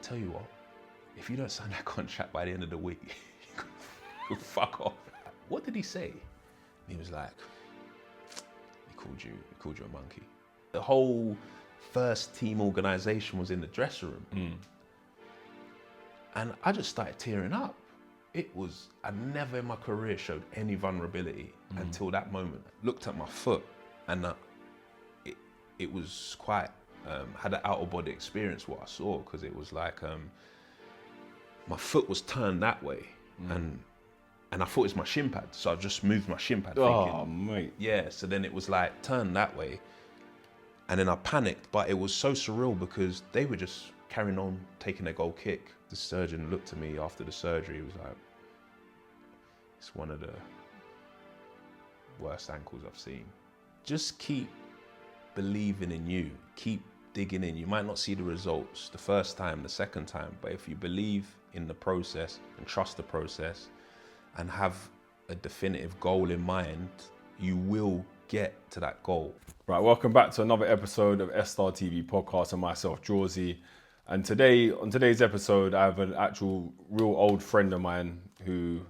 tell you what, if you don't sign that contract by the end of the week, you can fuck off. What did he say? He was like, he called you a monkey. The whole first team organisation was in the dressing room. And I just started tearing up. I never in my career showed any vulnerability until that moment. Looked at my foot and it was quite, had an out of body experience what I saw, because it was like, my foot was turned that way and I thought it was my shin pad. So I just moved my shin pad thinking, mate. Yeah, so then it was like turned that way. And then I panicked, but it was so surreal because they were just carrying on taking their goal kick. The surgeon looked at me after the surgery. He was like, it's one of the worst ankles I've seen. Just keep believing in you. Keep digging in. You might not see the results the first time, the second time, but if you believe in the process and trust the process and have a definitive goal in mind, you will get to that goal. Right, welcome back to another episode of S-Star TV podcast and myself, Jawsy. And today, on today's episode, I have an actual real old friend of mine who,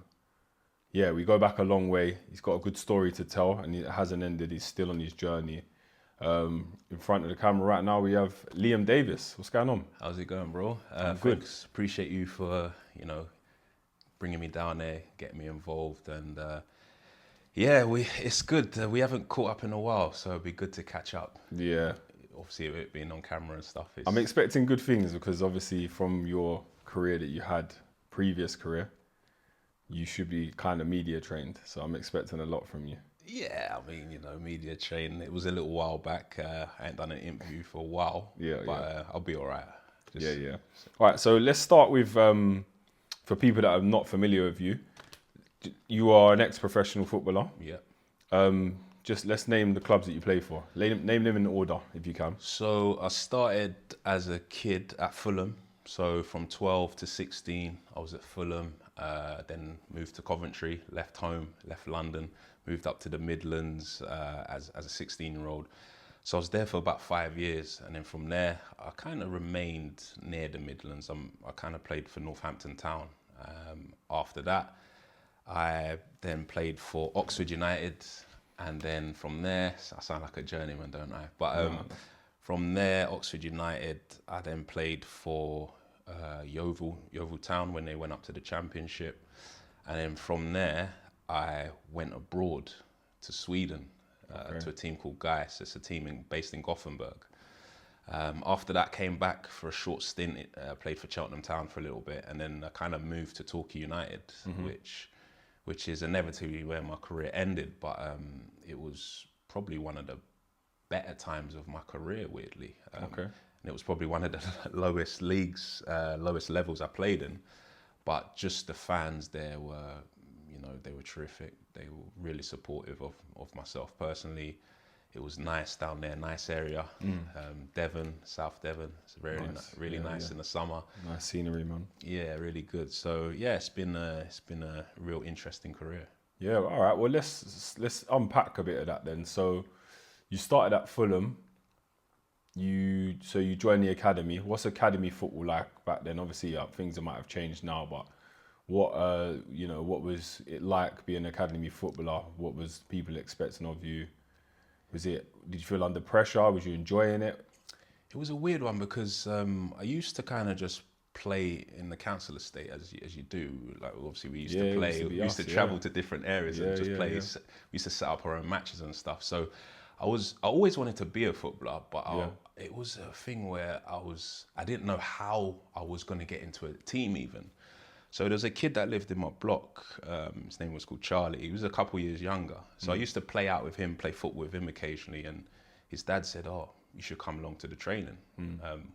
yeah, we go back a long way. He's got a good story to tell and it hasn't ended. He's still on his journey. In front of the camera right now, we have Liam Davis. What's going on? How's it going, bro? Good. Thanks. Appreciate you for, bringing me down there, getting me involved. And yeah, it's good. We haven't caught up in a while, so it'd be good to catch up. Yeah. Obviously, it being on camera and stuff. I'm expecting good things because obviously from your career that you had, previous career, you should be kind of media trained. So I'm expecting a lot from you. Yeah, I mean, media trained. It was a little while back. I ain't done an interview for a while. But I'll be all right. Yeah. All right, so let's start with, for people that are not familiar with you, you are an ex-professional footballer. Yeah. Just let's name the clubs that you play for. Name them in order, if you can. So I started as a kid at Fulham. So from 12 to 16, I was at Fulham. Then moved to Coventry, left home, left London, moved up to the Midlands as a 16-year-old. So I was there for about 5 years. And then from there, I kind of remained near the Midlands. I kind of played for Northampton Town. After that, I then played for Oxford United. And then from there, I sound like a journeyman, don't I? But from there, Oxford United, I then played for Yeovil Town when they went up to the Championship. And then from there, I went abroad to Sweden to a team called Gais. It's a team based in Gothenburg. After that, came back for a short stint, played for Cheltenham Town for a little bit, and then I kind of moved to Torquay United, which is inevitably where my career ended, but it was probably one of the better times of my career, weirdly. And it was probably one of the lowest leagues, lowest levels I played in, but just the fans there were, they were terrific. They were really supportive of myself personally. It was nice down there, nice area. Devon, South Devon. It's really nice in the summer. Nice scenery, man. Yeah, really good. So yeah, it's been a real interesting career. Yeah, all right. Well, let's unpack a bit of that then. So you started at Fulham. You joined the academy. What's academy football like back then? Obviously, things might have changed now, but what was it like being an academy footballer? What was people expecting of you? Did you feel under pressure? Was you enjoying it? It was a weird one because I used to kind of just play in the council estate as you do. Like obviously we used to play, we used to travel to different areas and just play. We used to set up our own matches and stuff. So I always wanted to be a footballer, but it was a thing where I didn't know how I was going to get into a team even. So there was a kid that lived in my block, his name was called Charlie. He was a couple years younger. So I used to play out with him, play football with him occasionally. And his dad said, you should come along to the training.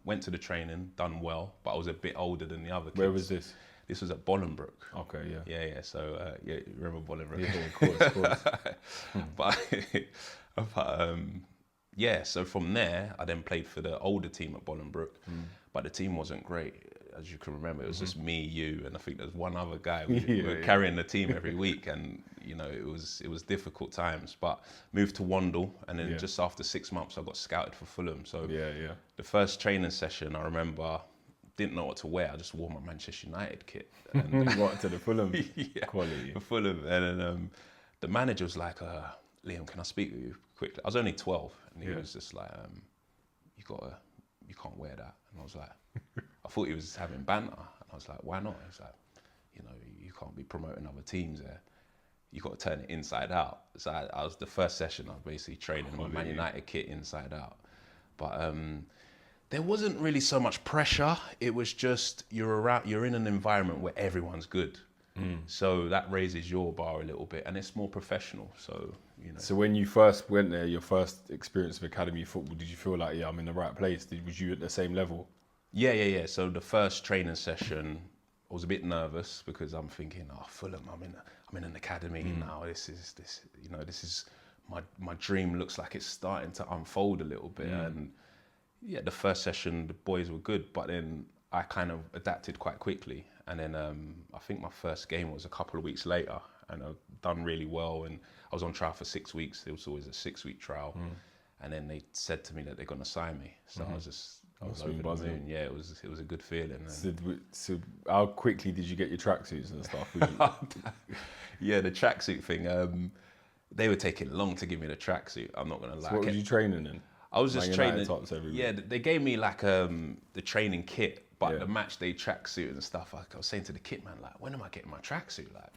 Went to the training, done well, but I was a bit older than the other kids. Where was this? This was at Bolingbroke. Okay, yeah. Yeah. So, you remember Bolingbroke? Yeah, of course. But so from there, I then played for the older team at Bolingbroke, but the team wasn't great. As you can remember, it was just me, you, and I think there's one other guy. We were carrying the team every week, and it was difficult times. But moved to Wandle, and then just after 6 months, I got scouted for Fulham. So the first training session, I remember didn't know what to wear. I just wore my Manchester United kit. And What, to the Fulham yeah, quality? for Fulham. And then the manager was like, Liam, can I speak with you quickly? I was only 12, and he was just like, you can't wear that. And I was like, I thought he was having banter. And I was like, why not? He's like, you can't be promoting other teams there. You got to turn it inside out. So I was the first session. I was basically training my Man United kit inside out. But there wasn't really so much pressure. It was just you're in an environment where everyone's good. So that raises your bar a little bit, and it's more professional. So So when you first went there, your first experience of academy football, did you feel like, yeah, I'm in the right place? Was you at the same level? Yeah. So the first training session, I was a bit nervous because I'm thinking, Fulham, I'm in an academy now. This is my dream. Looks like it's starting to unfold a little bit. And yeah, the first session, the boys were good, but then I kind of adapted quite quickly. And then I think my first game was a couple of weeks later, and I've done really well. And I was on trial for 6 weeks. There was always a 6-week trial. And then they said to me that they're going to sign me. So I was over the moon. Yeah, it was a good feeling. So how quickly did you get your tracksuits and stuff? Yeah, the tracksuit thing. They were taking long to give me the tracksuit. I'm not going to lie. So what were you training in? I was just training. Tops every week. Yeah, they gave me like the training kit, but the match day tracksuit and stuff. I was saying to the kit man, like, when am I getting my tracksuit? Like,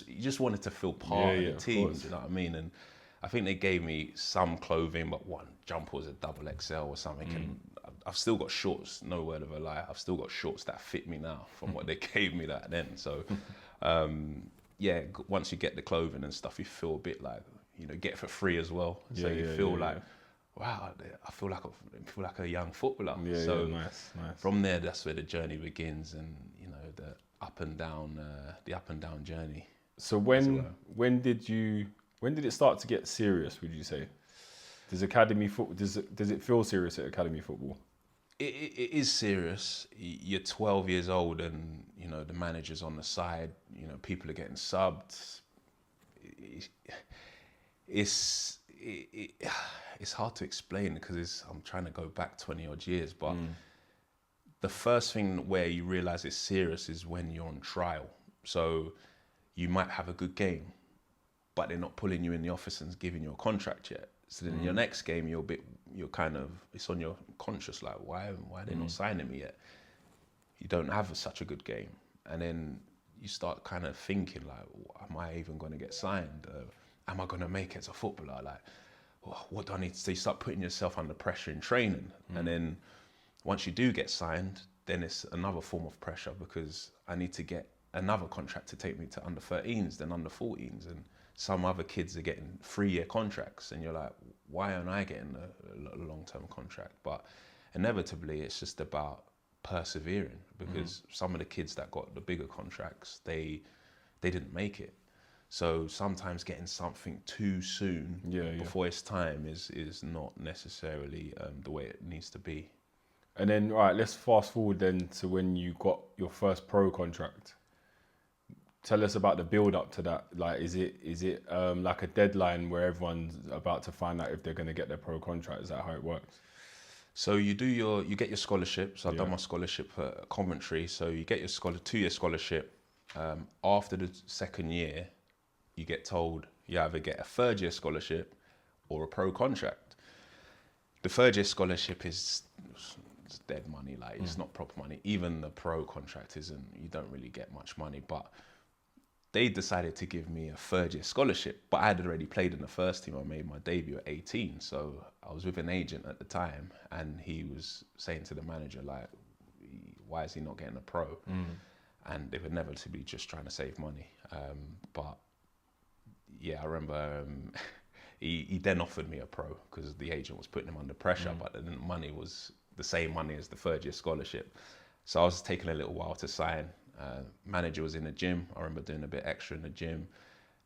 you just wanted to feel part of the team. You know what I mean? And I think they gave me some clothing, but one jumper was a double XL or something. And I've still got shorts. No word of a lie. I've still got shorts that fit me now from what they gave me that then. So, yeah, once you get the clothing and stuff, you feel a bit like, get it for free as well. So you feel like, wow, I feel like a young footballer. So nice. From there, that's where the journey begins, and the up and down journey. So when did it start to get serious? Would you say? Does it feel serious at academy football? It is serious. You're 12 years old, and the manager's on the side. People are getting subbed. It's hard to explain because I'm trying to go back 20 odd years, but the first thing where you realize it's serious is when you're on trial. So you might have a good game, but they're not pulling you in the office and giving you a contract yet. So then your next game, it's on your conscious, like, why are they not signing me yet? You don't have such a good game. And then you start kind of thinking, like, am I even going to get signed? Am I going to make it as a footballer? Like, what do I need to do? You start putting yourself under pressure in training. And then once you do get signed, then it's another form of pressure because I need to get another contract to take me to under 13s, then under 14s. And some other kids are getting 3-year contracts. And you're like, why aren't I getting a long-term contract? But inevitably, it's just about persevering because some of the kids that got the bigger contracts, they didn't make it. So sometimes getting something too soon before it's time is not necessarily the way it needs to be. And then, right, let's fast forward then to when you got your first pro contract. Tell us about the build up to that. Like, is it like a deadline where everyone's about to find out if they're going to get their pro contract? Is that how it works? So you get your scholarship. So I've done my scholarship at Coventry. So you get your 2-year scholarship. After the second year, you get told you either get a 3rd-year scholarship or a pro contract. The 3rd-year scholarship is dead money, like it's not proper money. Even the pro contract isn't, you don't really get much money, but they decided to give me a 3rd-year scholarship, but I had already played in the first team. I made my debut at 18, so I was with an agent at the time, and he was saying to the manager, like, why is he not getting a pro? And they were inevitably just trying to save money. But yeah, I remember he then offered me a pro because the agent was putting him under pressure, but the money was the same money as the 3rd-year scholarship. So I was taking a little while to sign. Manager was in the gym. I remember doing a bit extra in the gym.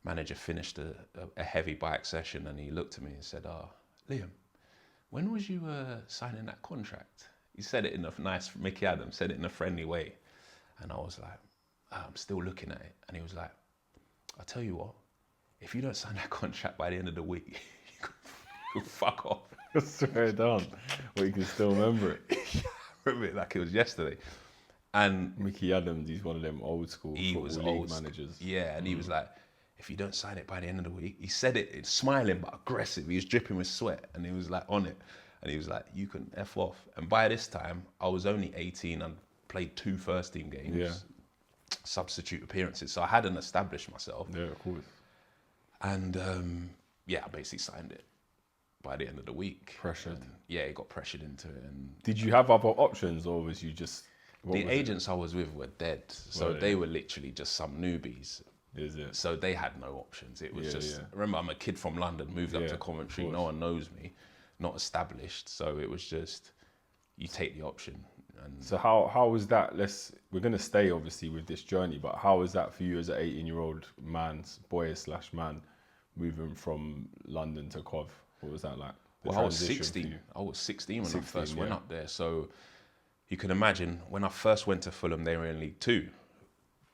Manager finished a heavy bike session and he looked at me and said, Liam, when was you signing that contract? He said it in a nice, Mickey Adams said it in a friendly way. And I was like, I'm still looking at it. And he was like, I'll tell you what, if you don't sign that contract by the end of the week, you can fuck off. Swear down. Well, you can still remember it. I remember it like it was yesterday. And Mickey Adams, he's one of them old school he football was league old, managers. yeah, and he was like, if you don't sign it by the end of the week, he said it smiling but aggressive. He was dripping with sweat, and he was like on it, and he was like, you can F off. And by this time, I was only 18 and played 2 first team games, Yeah. substitute appearances, so I hadn't established myself. Yeah, of course. And I basically signed it by the end of the week. Pressured. And, yeah, it got pressured into it. And Did you have other options, or was you just the agents I was with were dead, so they were literally just some newbies. Is it? So they had no options. It was just, yeah. remember, I'm a kid from London, moved up Yeah, to of Coventry, course. no one knows me, not established. So it was just, you take the option. And So how was that? We're gonna stay obviously with this journey, but how was that for you as an 18-year-old man, moving from London to Cov? What was that like? well, I was 16. I was 16 when I first went up there. So you can imagine when I first went to Fulham, they were in League Two.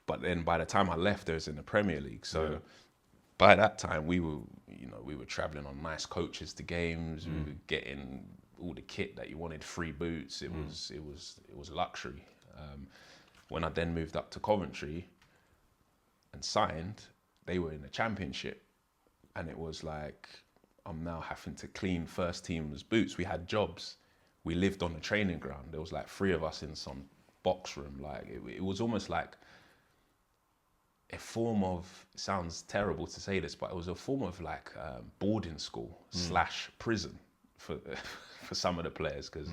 But then by the time I left, they was in the Premier League. So by that time, we were traveling on nice coaches to games. We were getting all the kit that you wanted, free boots. It was luxury. When I then moved up to Coventry and signed, they were in the Championship, and it was like, I'm now having to clean first team's boots. We had jobs. We lived on the training ground. There was like 3 of us in some box room. Like it was almost like a form of, it sounds terrible to say this, but it was a form of like boarding school / prison for for some of the players, because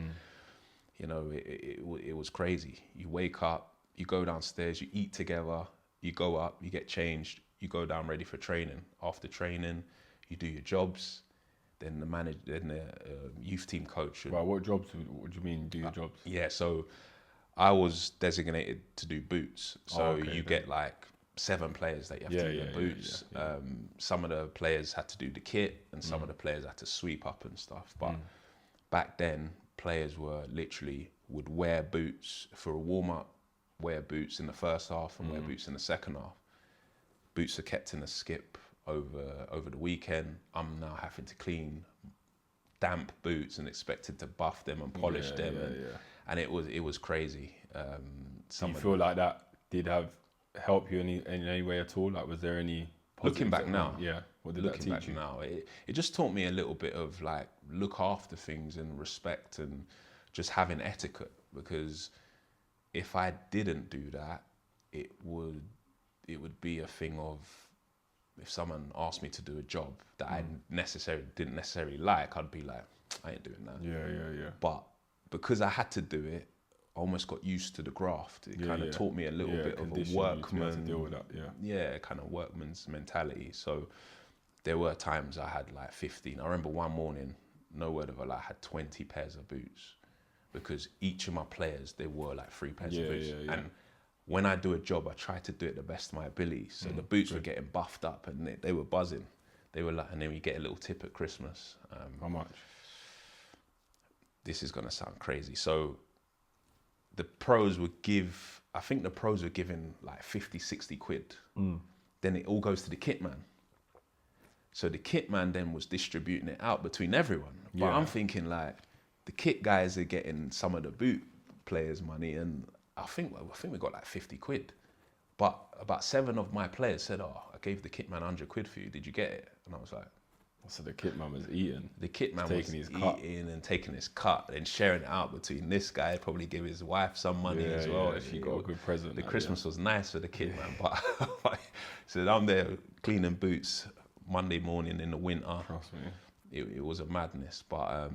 it was crazy. You wake up, you go downstairs, you eat together, you go up, you get changed, you go down ready for training. After training, you do your jobs. Then the youth team coach. Right, what jobs? What do you mean, do your jobs? Yeah, so I was designated to do boots. So you get like 7 players that you have to do the boots. Some of the players had to do the kit, and some of the players had to sweep up and stuff. But back then, players would wear boots for a warm up, wear boots in the first half, and wear boots in the second half. Boots are kept in a skip over the weekend. I'm now having to clean damp boots and expected to buff them and polish them, and it was crazy. Do you feel like that did help you in any way at all? Like, was there any looking back now? Yeah, what did that teach you? Now, it just taught me a little bit of like look after things and respect and just having etiquette. Because if I didn't do that, it would be a thing of, if someone asked me to do a job that I didn't necessarily like, I'd be like, I ain't doing that. Yeah. But because I had to do it, I almost got used to the graft. It kind of taught me a little bit of a workman. To deal with that, kind of workman's mentality. So there were times I had like 15. I remember one morning, no word of a lie, I had 20 pairs of boots, because each of my players, they wore like 3 pairs of boots. And when I do a job, I try to do it the best of my ability. So the boots were getting buffed up, and they were buzzing. They were like, and then you get a little tip at Christmas. How much? This is gonna sound crazy. So the pros would give, I think the pros were giving like 50, 60 quid. Then it all goes to the kit man. So the kit man then was distributing it out between everyone. But I'm thinking like, the kit guys are getting some of the boot players' money, and I think we got like 50 quid. But about 7 of my players said, oh, I gave the kit man 100 quid for you. Did you get it? And I was like, so the kit man was eating. The kit man was eating and taking his cut and sharing it out between this guy. Probably give his wife some money as well. If she got a good present. The Christmas was nice for the kit man. But so I'm there cleaning boots Monday morning in the winter. Trust me. It was a madness. But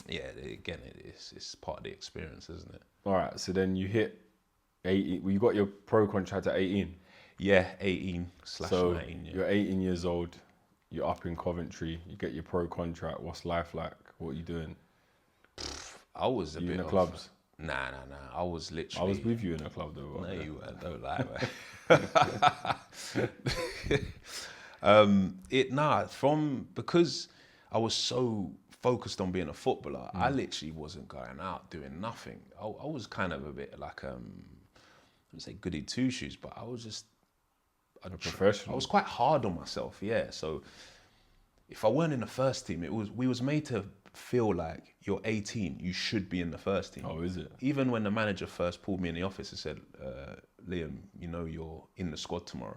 again, it's part of the experience, isn't it? All right. So then you hit 18. Well, you got your pro contract at 18. Yeah, 18/19. So you're 18 years old. You're up in Coventry. You get your pro contract. What's life like? What are you doing? I was a bit in the of, clubs. Nah. I was literally. I was with you in a club though. No, you weren't. Don't lie, man. Because I was so focused on being a footballer, I literally wasn't going out doing nothing. I was kind of a bit like I wouldn't say goody two shoes, but I was just a professional. I was quite hard on myself, yeah. So if I weren't in the first team, we was made to feel like you're 18, you should be in the first team. Oh, is it? Even when the manager first pulled me in the office and said, Liam, you know you're in the squad tomorrow.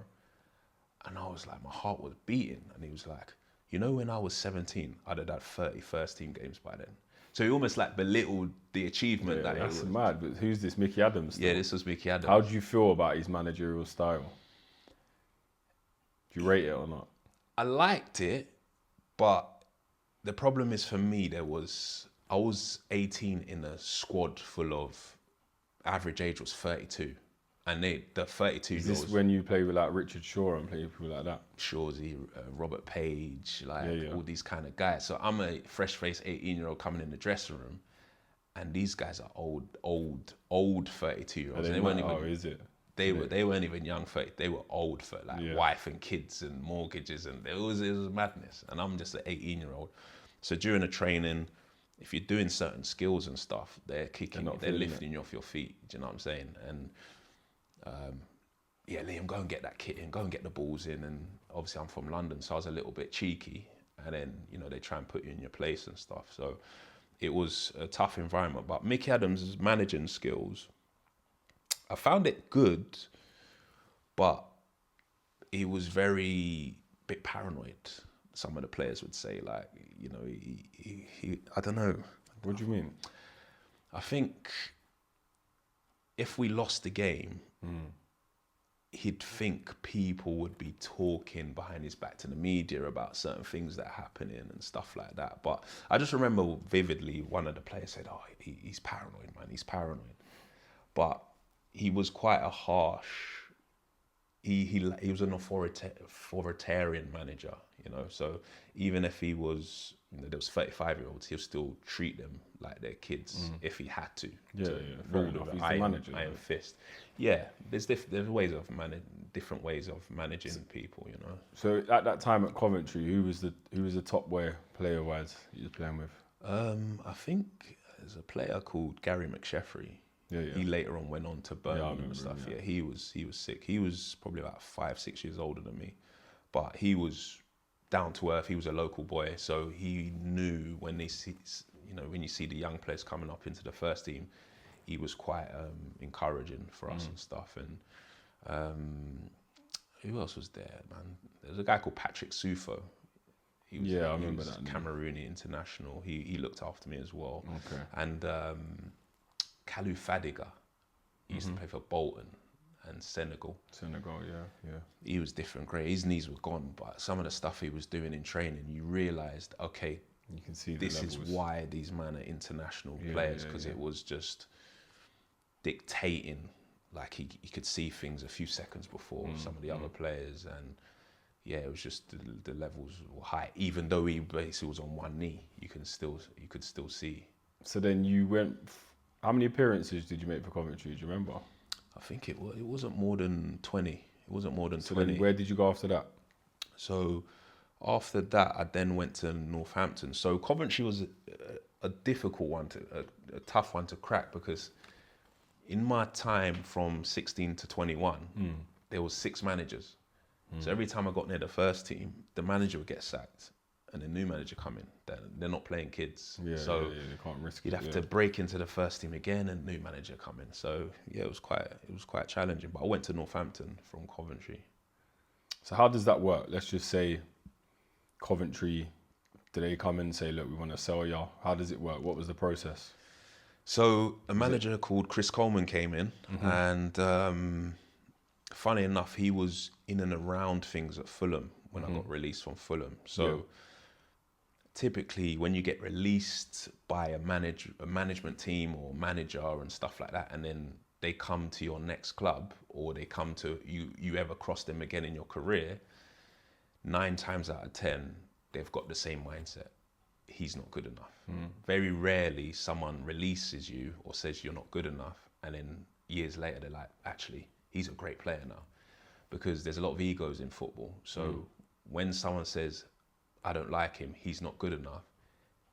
And I was like, my heart was beating. And he was like, you know, when I was 17, I'd have had 30 first team games by then. So he almost like belittled the achievement that that's it was. mad. But who's this, Mickey Adams? Yeah, this was Mickey Adams. How do you feel about his managerial style? Do you rate it or not? I liked it, but the problem is for me, I was 18 in a squad full of, average age was 32. And the 32 Is this when you play with like Richard Shaw and play with people like that? Shawsey, Robert Page, like Yeah. all these kind of guys. So I'm a fresh-faced 18-year-old coming in the dressing room, and these guys are old 32-year-olds. They weren't even. Oh, is it? They weren't even young 30. They were old for like wife and kids and mortgages, and it was madness. And I'm just an 18-year-old. So during the training, if you're doing certain skills and stuff, they're kicking, they're lifting you off your feet. Do you know what I'm saying? And yeah, Liam, go and get that kit in, go and get the balls in. And obviously I'm from London, so I was a little bit cheeky. And then, you know, they try and put you in your place and stuff. So it was a tough environment. But Mickey Adams' managing skills, I found it good, but he was bit paranoid. Some of the players would say, like, you know, he I don't know. What do you mean? I think if we lost the game, he'd think people would be talking behind his back to the media about certain things that are happening and stuff like that. But I just remember vividly one of the players said, oh, he's paranoid, man, he's paranoid. But he was quite a harsh, he was an authoritarian manager, you know. So even if he was, you know, there was 35-year-olds, he'll still treat them like they're kids if he had to. Fair enough. He's the manager. Iron fist. Yeah, there's ways of different ways of managing people, you know. So at that time at Coventry, who was the top player wise you was playing with? I think there's a player called Gary McSheffrey. Yeah. He later on went on to Birmingham and stuff. him, Yeah, he was sick. He was probably about 5-6 years older than me, but he was down to earth. He was a local boy, so he knew when you see the young players coming up into the first team, he was quite encouraging for us and stuff. And who else was there, man? There's a guy called Patrick Sufo. I remember that. Cameroonian international. He looked after me as well. Okay. And Kalou Fadiga, he used to play for Bolton and Senegal. Yeah. He was different, great. His knees were gone, but some of the stuff he was doing in training, you realised, okay, you can see this is why these men are international players, because it was just dictating. Like he could see things a few seconds before some of the other players, and yeah, it was just the levels were high. Even though he basically was on one knee, you could still see. So then you went. How many appearances did you make for Coventry? Do you remember? I think it wasn't more than 20. It wasn't more than 20. So then where did you go after that? So after that, I then went to Northampton. So Coventry was a difficult one, a tough one to crack, because in my time from 16 to 21, there was 6 managers. So every time I got near the first team, the manager would get sacked and a new manager come in. They're not playing kids. They can't risk you'd have to break into the first team again and new manager come in. So yeah, it was quite challenging. But I went to Northampton from Coventry. So how does that work? Let's just say Coventry, do they come in and say, look, we want to sell you? How does it work? What was the process? So a manager called Chris Coleman came in, and funny enough, he was in and around things at Fulham when I got released from Fulham. So typically when you get released by a management team or manager and stuff like that, and then they come to your next club, or they come to you ever cross them again in your career, 9 times out of 10, they've got the same mindset. He's not good enough. Very rarely someone releases you or says you're not good enough, and then years later they're like, actually, he's a great player now. Because there's a lot of egos in football. So when someone says, I don't like him, he's not good enough,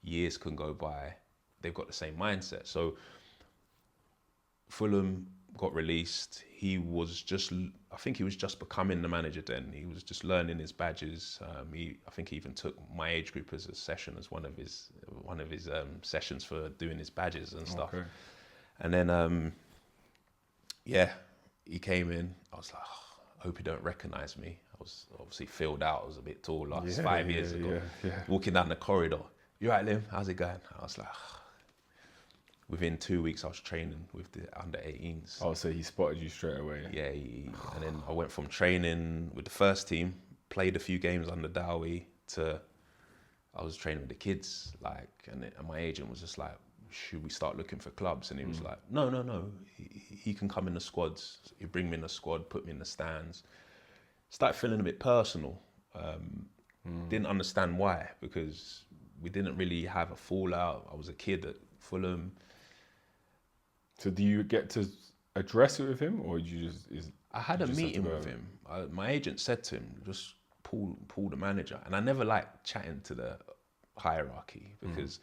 years can go by, they've got the same mindset. So Fulham got released. I think he was just becoming the manager then. He was just learning his badges. I think he even took my age group as a session as one of his sessions for doing his badges and stuff. Okay. And then, yeah, he came in. I was like, oh, I hope he don't recognise me. I was obviously filled out. I was a bit taller. It's 5 years ago. Yeah. Walking down the corridor. You right, Liam? How's it going? I was like, within 2 weeks, I was training with the under 18s. Oh, so he spotted you straight away. Yeah, and then I went from training with the first team, played a few games under Dowie, to I was training with the kids, and my agent was just like, should we start looking for clubs? And he was like, no, he can come in the squads. He bring me in the squad, put me in the stands. Started feeling a bit personal. Didn't understand why, because we didn't really have a fallout. I was a kid at Fulham. So do you get to address it with him, or you just? I had a meeting with him. My agent said to him, just pull the manager. And I never liked chatting to the hierarchy, because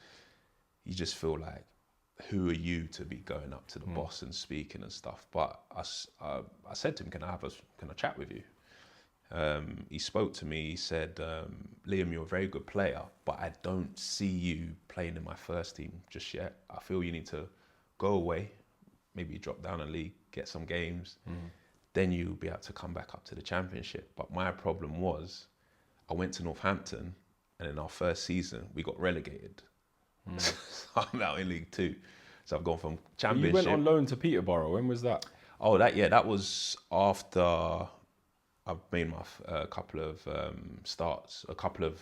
you just feel like, who are you to be going up to the boss and speaking and stuff? But I said to him, can I chat with you? He spoke to me. He said, Liam, you're a very good player, but I don't see you playing in my first team just yet. I feel you need to go away, maybe drop down a league, get some games. Then you'll be able to come back up to the Championship. But my problem was, I went to Northampton, and in our first season, we got relegated. So I'm out in League Two. So I've gone from Championship. You went on loan to Peterborough. When was that? Oh, that was after I've made my couple of starts, a couple of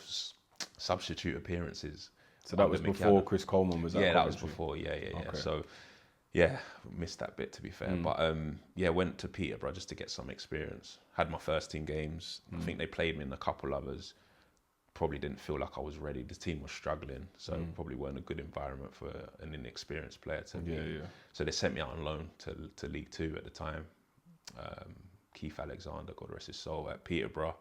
substitute appearances. So that was before Chris Coleman was at Yeah, that was Coventry? before, yeah. Okay. So, yeah, missed that bit, to be fair. But, went to Peterborough just to get some experience. Had my first team games. I think they played me in a couple others. Probably didn't feel like I was ready. The team was struggling, so probably weren't a good environment for an inexperienced player to be. Yeah. So they sent me out on loan to League Two at the time. Keith Alexander, God rest his soul, at Peterborough.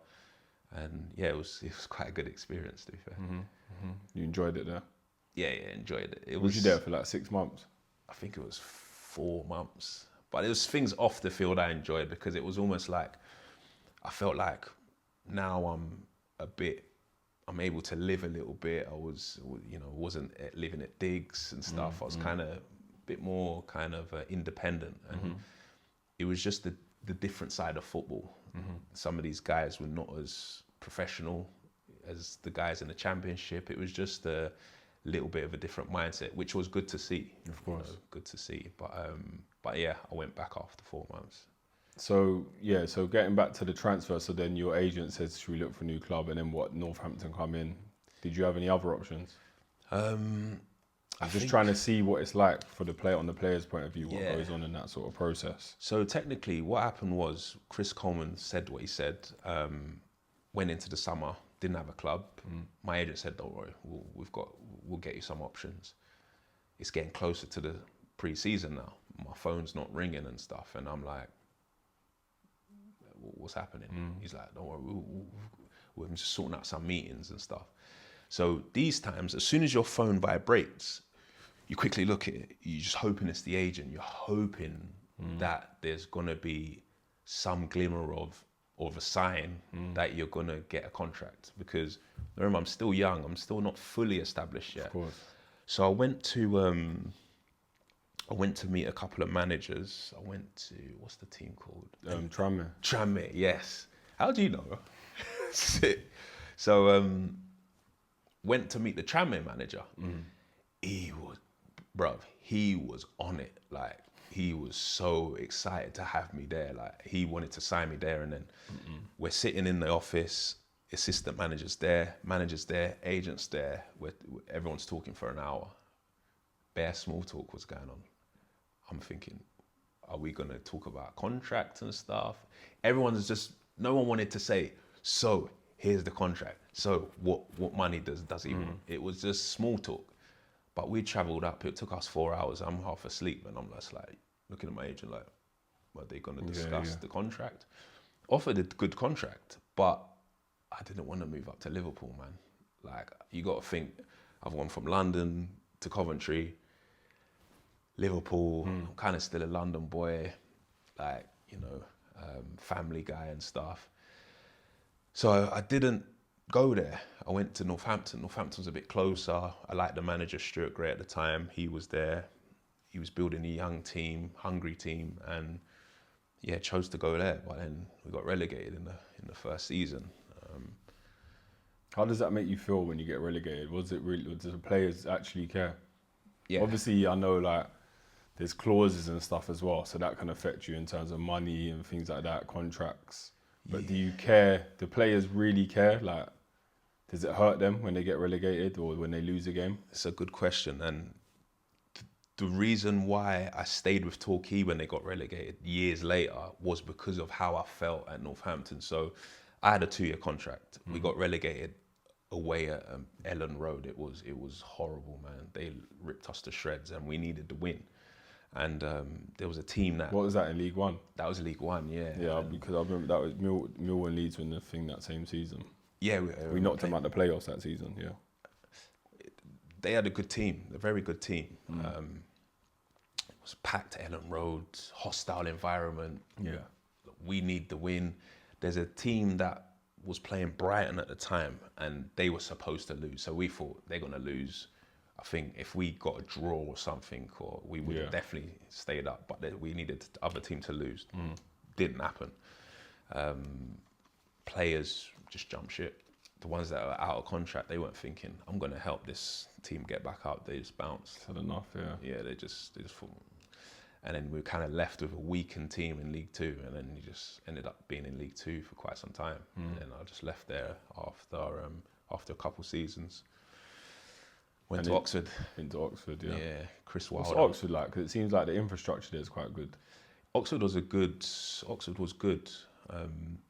And yeah, it was quite a good experience, to be fair. You enjoyed it there? Yeah, enjoyed it. Was you there for like 6 months? I think it was 4 months. But it was things off the field I enjoyed, because it was almost like, I felt like now I'm able to live a little bit. I wasn't living at digs and stuff. I was kind of a bit more independent. And it was just the different side of football. Some of these guys were not as professional as the guys in the Championship. It was just a little bit of a different mindset, which was good to see. Of course. Good to see. But yeah, I went back after 4 months. So getting back to the transfer, so then your agent says, should we look for a new club? And then what, Northampton come in? Did you have any other options? I'm just trying to see what it's like for the player, on the player's point of view, what goes on in that sort of process. So technically what happened was, Chris Coleman said what he said, went into the summer, didn't have a club. My agent said, don't worry, we'll get you some options. It's getting closer to the pre-season now. My phone's not ringing and stuff. And I'm like, what's happening? He's like, don't worry, we're just sorting out some meetings and stuff. So these times, as soon as your phone vibrates, you quickly look at it. You're just hoping it's the agent. You're hoping that there's gonna be some glimmer of a sign that you're gonna get a contract. Because remember, I'm still young. I'm still not fully established yet. Of course. So I went to meet a couple of managers. I went to, what's the team called? Tranmere, yes. How do you know? So went to meet the Tranmere manager. He was on it. Like, he was so excited to have me there. Like, he wanted to sign me there. And then we're sitting in the office, assistant managers there, agents there, everyone's talking for an hour. Bare small talk was going on. I'm thinking, are we going to talk about contracts and stuff? No one wanted to say, so here's the contract. So what money does he want? It was just small talk. But we travelled up, it took us 4 hours. I'm half asleep, and I'm just like looking at my agent like, are they going to discuss the contract? Offered a good contract, but I didn't want to move up to Liverpool, man. Like, you got to think, I've gone from London to Coventry, Liverpool. I'm kind of still a London boy. like, Family Guy and stuff. So I didn't go there. I went to Northampton. Northampton was a bit closer. I liked the manager, Stuart Gray, at the time. He was there. He was building a young team, hungry team, and yeah, chose to go there. But then we got relegated in the first season. How does that make you feel when you get relegated? Was it really? Do the players actually care? Yeah, Obviously, I know like there's clauses and stuff as well, so that can affect you in terms of money and things like that, contracts. But do you care? Do players really care? Like, does it hurt them when they get relegated or when they lose a game? it's a good question. And the reason why I stayed with Torquay when they got relegated years later was because of how I felt at Northampton. So I had a 2-year contract. We got relegated away at Ellen Road. It was horrible, man. They ripped us to shreds, and we needed to win. And there was a team that What was that in League One? that was League One, yeah. Yeah, And because I remember that was Mill and Leeds win the thing that same season. yeah, We knocked them out the playoffs that season. Yeah, they had a good team, a very good team. It was packed Ellen Road, hostile environment. yeah. We need the win. There's a team that was playing Brighton at the time, and they were supposed to lose. So we thought they're gonna lose. I think if we got a draw or something, or we would have definitely stayed up. But we needed the other team to lose. Didn't happen. Players just jumped ship. The ones that are out of contract, they weren't thinking, I'm gonna help this team get back up. They just bounced. Had enough. Yeah. Yeah, they just thought. And then we were kind of left with a weakened team in League Two, and then you just ended up being in League Two for quite some time. And I just left there after a couple seasons. Went to Oxford. Into Oxford. Yeah. Yeah, Chris What's Wilder. Oxford like? Because it seems like the infrastructure there is quite good. Oxford was good.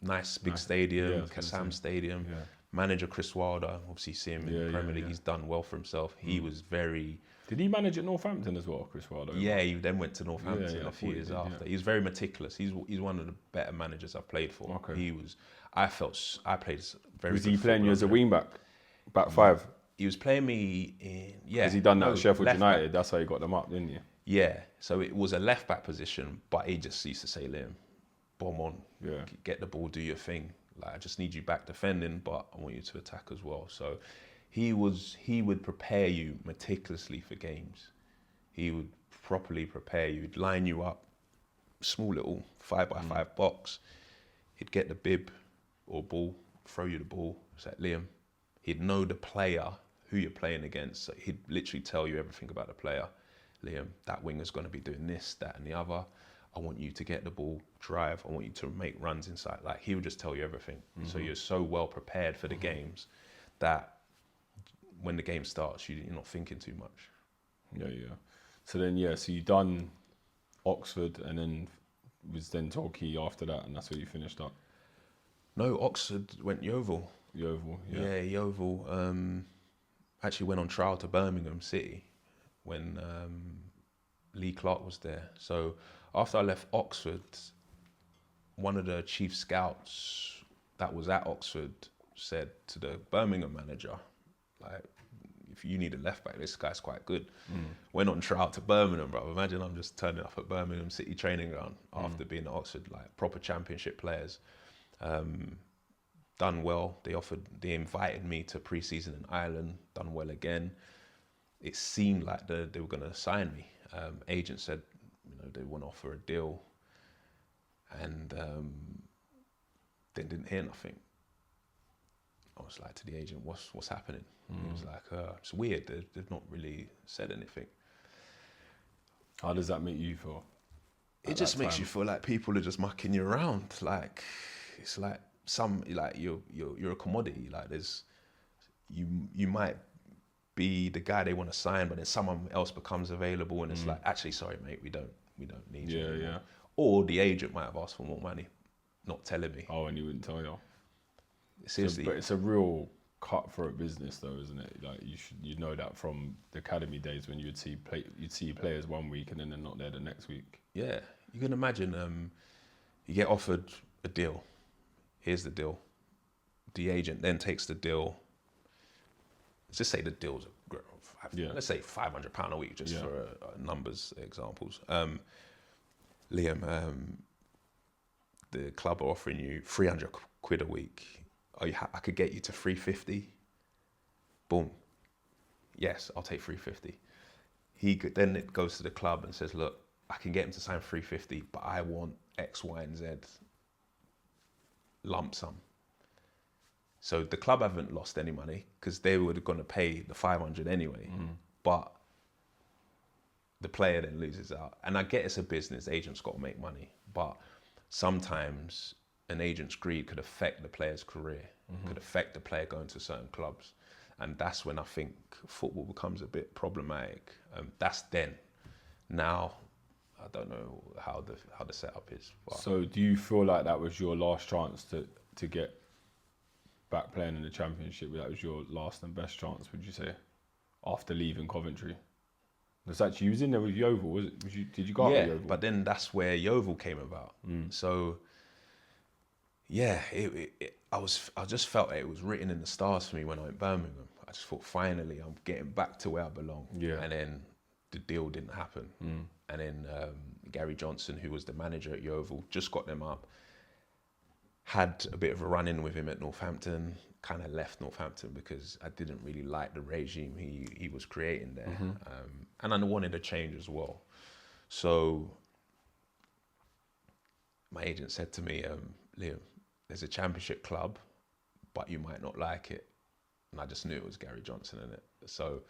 Nice big stadium, yeah, I was gonna Kassam say. Stadium. Yeah. Manager Chris Wilder, obviously see him in the Premier League. He's done well for himself. He was very. Did he manage at Northampton as well, Chris Wilder? Yeah, he then went to Northampton Yeah, I a few thought he years did, after. yeah. He's very meticulous. He's one of the better managers I've played for. Okay. I played very. Was good he playing you football as a under him. wing back five? He was playing me in. Yeah, Because he done that no, at Sheffield left United. back. That's how he got them up, didn't you? Yeah, so it was a left back position, but he just used to say, "Liam, bomb on, Yeah. get the ball, do your thing. Like I just need you back defending, but I want you to attack as well." So he would prepare you meticulously for games. He would properly prepare you. He'd line you up, small little 5x5 box. He'd get the bib or ball, throw you the ball. It's like, Liam. He'd know the player, who you're playing against. So he'd literally tell you everything about the player. Liam, that winger's going to be doing this, that, and the other. I want you to get the ball, drive. I want you to make runs inside. Like he would just tell you everything. So you're so well prepared for the games that when the game starts, you're not thinking too much. Yeah. So then, so you done Oxford and then was then Torquay after that, and that's where you finished up. No, Oxford went Yeovil. Yeovil, Yeah, Yeovil. Actually went on trial to Birmingham City when Lee Clark was there. So after I left Oxford, one of the chief scouts that was at Oxford said to the Birmingham manager, like, if you need a left back, this guy's quite good. Went on trial to Birmingham, bro. Imagine I'm just turning up at Birmingham City training ground after being at Oxford, like proper championship players. Done well. They invited me to pre-season in Ireland. Done well again. It seemed like they were going to sign me. Agent said, they want to offer a deal, and they didn't hear nothing. I was like to the agent, "What's happening?" He was like, "It's weird. They've not really said anything." How does that make you feel? It just makes you feel like people are just mucking you around. Like it's like you're a commodity. Like you might be the guy they want to sign, but then someone else becomes available, and it's like, actually, sorry, mate, we don't need you anymore. Yeah. Or the agent might have asked for more money, not telling me. Oh, and he wouldn't tell you. Seriously, But it's a real cutthroat business, though, isn't it? Like you know that from the academy days when you'd see players one week and then they're not there the next week. yeah, you can imagine. You get offered a deal. Here's the deal. The agent then takes the deal. Let's just say the deal's let's say £500 a week, just for numbers examples. Liam, the club are offering you 300 quid a week. I could get you to 350. Boom. Yes, I'll take 350. Then it goes to the club and says, look, I can get him to sign 350, but I want X, Y, and Z lump sum. So the club haven't lost any money because they were going to pay the 500 anyway. But the player then loses out. And I get it's a business, agents got to make money. But sometimes an agent's greed could affect the player's career, could affect the player going to certain clubs. And that's when I think football becomes a bit problematic. That's then. Now, I don't know how the setup is. But So do you feel like that was your last chance to get back playing in the Championship? That was your last and best chance, would you say, after leaving Coventry? Because actually, you was in there with Yeovil, was it? Did you go out with Yeovil? But then that's where Yeovil came about. So, yeah, I just felt that it was written in the stars for me when I went Birmingham. I just thought, finally, I'm getting back to where I belong. Yeah. And then the deal didn't happen. And then Gary Johnson, who was the manager at Yeovil, just got them up. Had a bit of a run-in with him at Northampton, kind of left Northampton because I didn't really like the regime he was creating there. And I wanted a change as well. So my agent said to me, Liam, there's a Championship club, but you might not like it. And I just knew it was Gary Johnson in it. So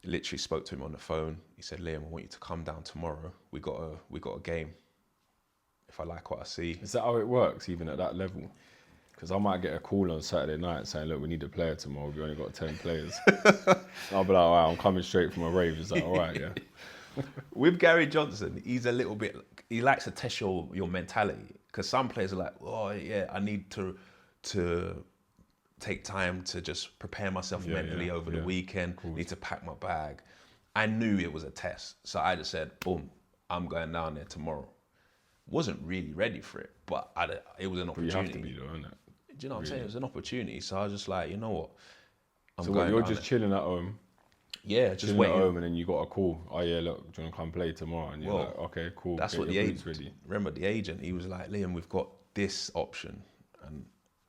literally spoke to him on the phone. He said, Liam, I want you to come down tomorrow. We got a game. If I like what I see. Is that how it works, even at that level? Because I might get a call on Saturday night saying, look, we need a player tomorrow. We've only got 10 players. I'll be like, all right, I'm coming straight from a rave. Is that all right, yeah? With Gary Johnson, he's a little bit, he likes to test your mentality. Because some players are like, oh, yeah, I need to take time to just prepare myself mentally over the weekend. Need to pack my bag. I knew it was a test. So I just said, boom, I'm going down there tomorrow. Wasn't really ready for it, but it was an opportunity. But you have to be though, isn't it? Do you know what I'm saying? It was an opportunity. So I was just like, you know what? You're just chilling at home? Yeah, just chilling waiting. at home, and then you got a call. Oh yeah, look, do you want to come play tomorrow? And you're like, okay, cool. That's what the agent. Remember the agent? He was like, Liam, we've got this option, and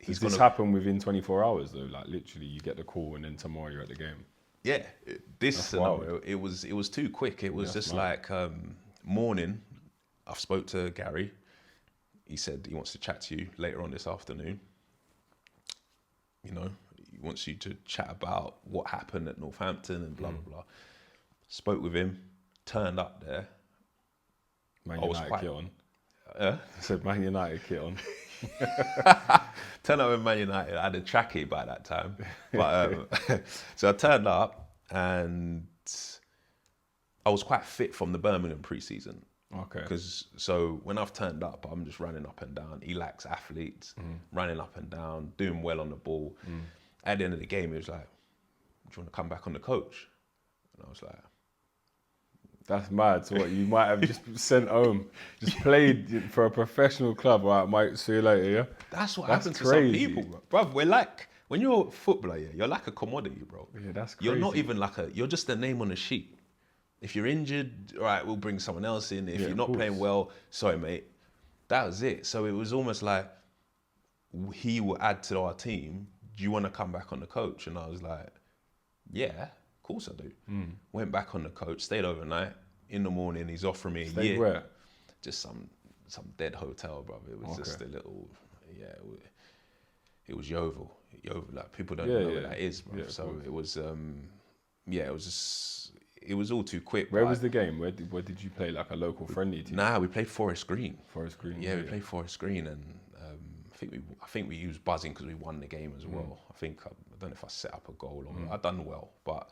Does this happen within 24 hours though? Like literally, you get the call, and then tomorrow you're at the game. Yeah, this scenario, it was too quick. It was just like morning. I spoke to Gary. He said he wants to chat to you later on this afternoon. You know, he wants you to chat about what happened at Northampton and blah, blah, blah. Spoke with him, turned up there. Man United kit on. I said Man United kit on. Turned up with Man United. I had a trackie by that time. But so I turned up and I was quite fit from the Birmingham pre-season. Okay. Because so when I've turned up, I'm just running up and down. He likes athletes, running up and down, doing well on the ball. At the end of the game, he was like, "Do you want to come back on the coach?" And I was like, "That's mad." So what? You might have just sent home, just played for a professional club. All right, mate. See you later. Yeah. That's what happens to some people, bro. We're like, when you're a footballer, you're like a commodity, bro. Yeah, that's crazy. You're not even like you're just a name on a sheet. If you're injured, all right, we'll bring someone else in. If you're not playing well, sorry, mate. That was it. So it was almost like he will add to our team. Do you want to come back on the coach? And I was like, yeah, of course I do. Went back on the coach, stayed overnight. In the morning, he's offering me a year. Where? Just some dead hotel, bro. It was just a little, it was Yeovil. Yeovil, like people don't know where that is, bro. So it was, it was just. It was all too quick. Where was the game? Where did you play? Like a local friendly team? Nah, we played Forest Green. Forest Green. Yeah, we played Forest Green, and I think we used buzzing because we won the game as well. I don't know if I set up a goal or I done well, but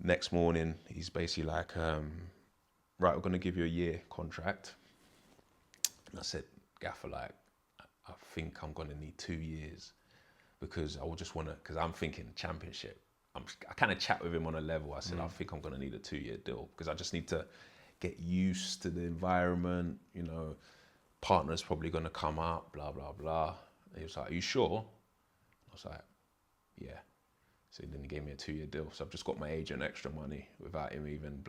next morning he's basically like, right, we're gonna give you a year contract, and I said, Gaffer, like, I think I'm gonna need 2 years because I will just wanna, because I'm thinking Championship. I kind of chat with him on a level. I said, I think I'm going to need a 2-year deal because I just need to get used to the environment. You know, partner's probably going to come up, blah, blah, blah. And he was like, are you sure? I was like, yeah. So then he gave me a 2-year deal. So I've just got my agent extra money without him even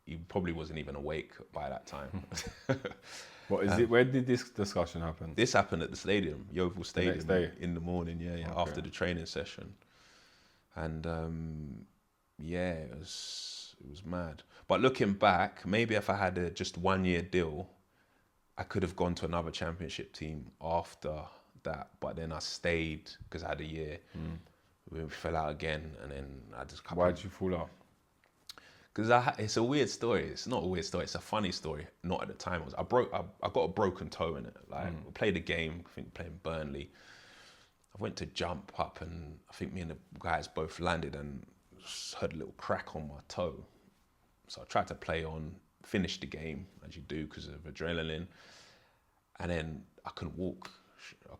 he probably wasn't even awake by that time. What is it? Where did this discussion happen? This happened at the stadium, Yeovil Stadium, next day? in the morning. Yeah, Okay. after the training session, and yeah, it was mad. But looking back, maybe if I had a just 1 year deal, I could have gone to another championship team after that. But then I stayed because I had a year. We fell out again, and then I just. Why did you fall out? Because it's a weird story. It's not a weird story. It's a funny story. Not at the time. I got a broken toe in it. Like we played a game. I think playing Burnley. I went to jump up, and I think me and the guys both landed and just heard a little crack on my toe. So I tried to play on, finish the game as you do because of adrenaline, and then I couldn't walk.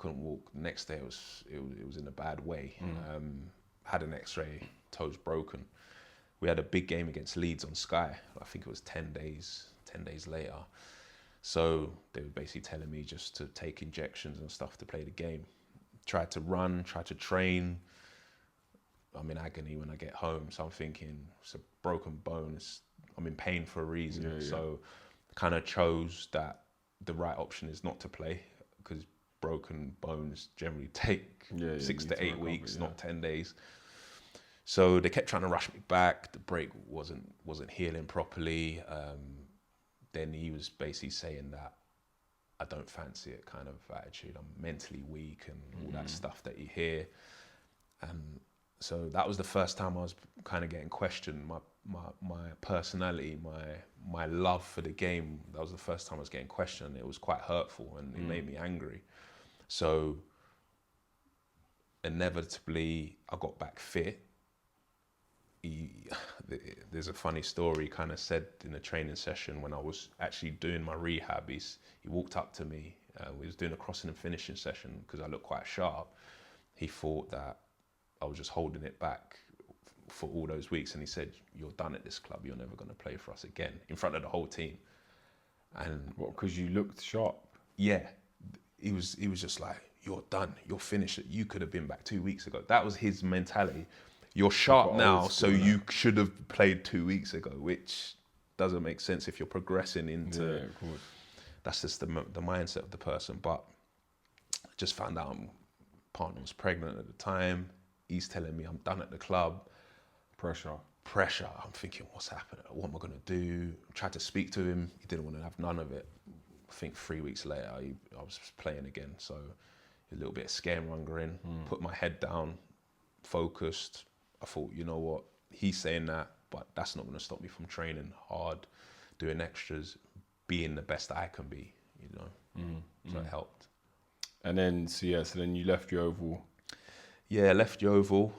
The next day it was in a bad way. Had an X-ray, toes broken. We had a big game against Leeds on Sky. I think it was 10 days later. So they were basically telling me just to take injections and stuff to play the game. Tried to run, tried to train. I'm in agony when I get home. So I'm thinking, it's a broken bone. I'm in pain for a reason. Yeah. So kind of chose that the right option is not to play, because broken bones generally take 6 to 8 weeks, not 10 days. So they kept trying to rush me back. The break wasn't healing properly. Then he was basically saying that I don't fancy it kind of attitude. I'm mentally weak and all that stuff that you hear. And so that was the first time I was kind of getting questioned. My personality, my love for the game. That was the first time I was getting questioned. It was quite hurtful, and it made me angry. So inevitably, I got back fit. There's a funny story. He kind of said in a training session when I was actually doing my rehab, he walked up to me. We was doing a crossing and finishing session because I looked quite sharp. He thought that I was just holding it back for all those weeks, and he said, "You're done at this club. You're never going to play for us again," in front of the whole team. And what? Because you looked sharp. Yeah, he was just like, "You're done. You're finished. You could have been back 2 weeks ago." That was his mentality. You're sharp now, so you should have played 2 weeks ago, which doesn't make sense if you're progressing into. Yeah, of course. That's just the mindset of the person. But I just found out my partner was pregnant at the time. He's telling me I'm done at the club. Pressure. I'm thinking, what's happening? What am I going to do? I tried to speak to him. He didn't want to have none of it. I think 3 weeks later, I was playing again. So a little bit of scaremongering. Put my head down, focused. I thought, you know what? He's saying that, but that's not going to stop me from training hard, doing extras, being the best I can be, you know. So it helped. And then, so then you left Yeovil. Yeah, I left Yeovil.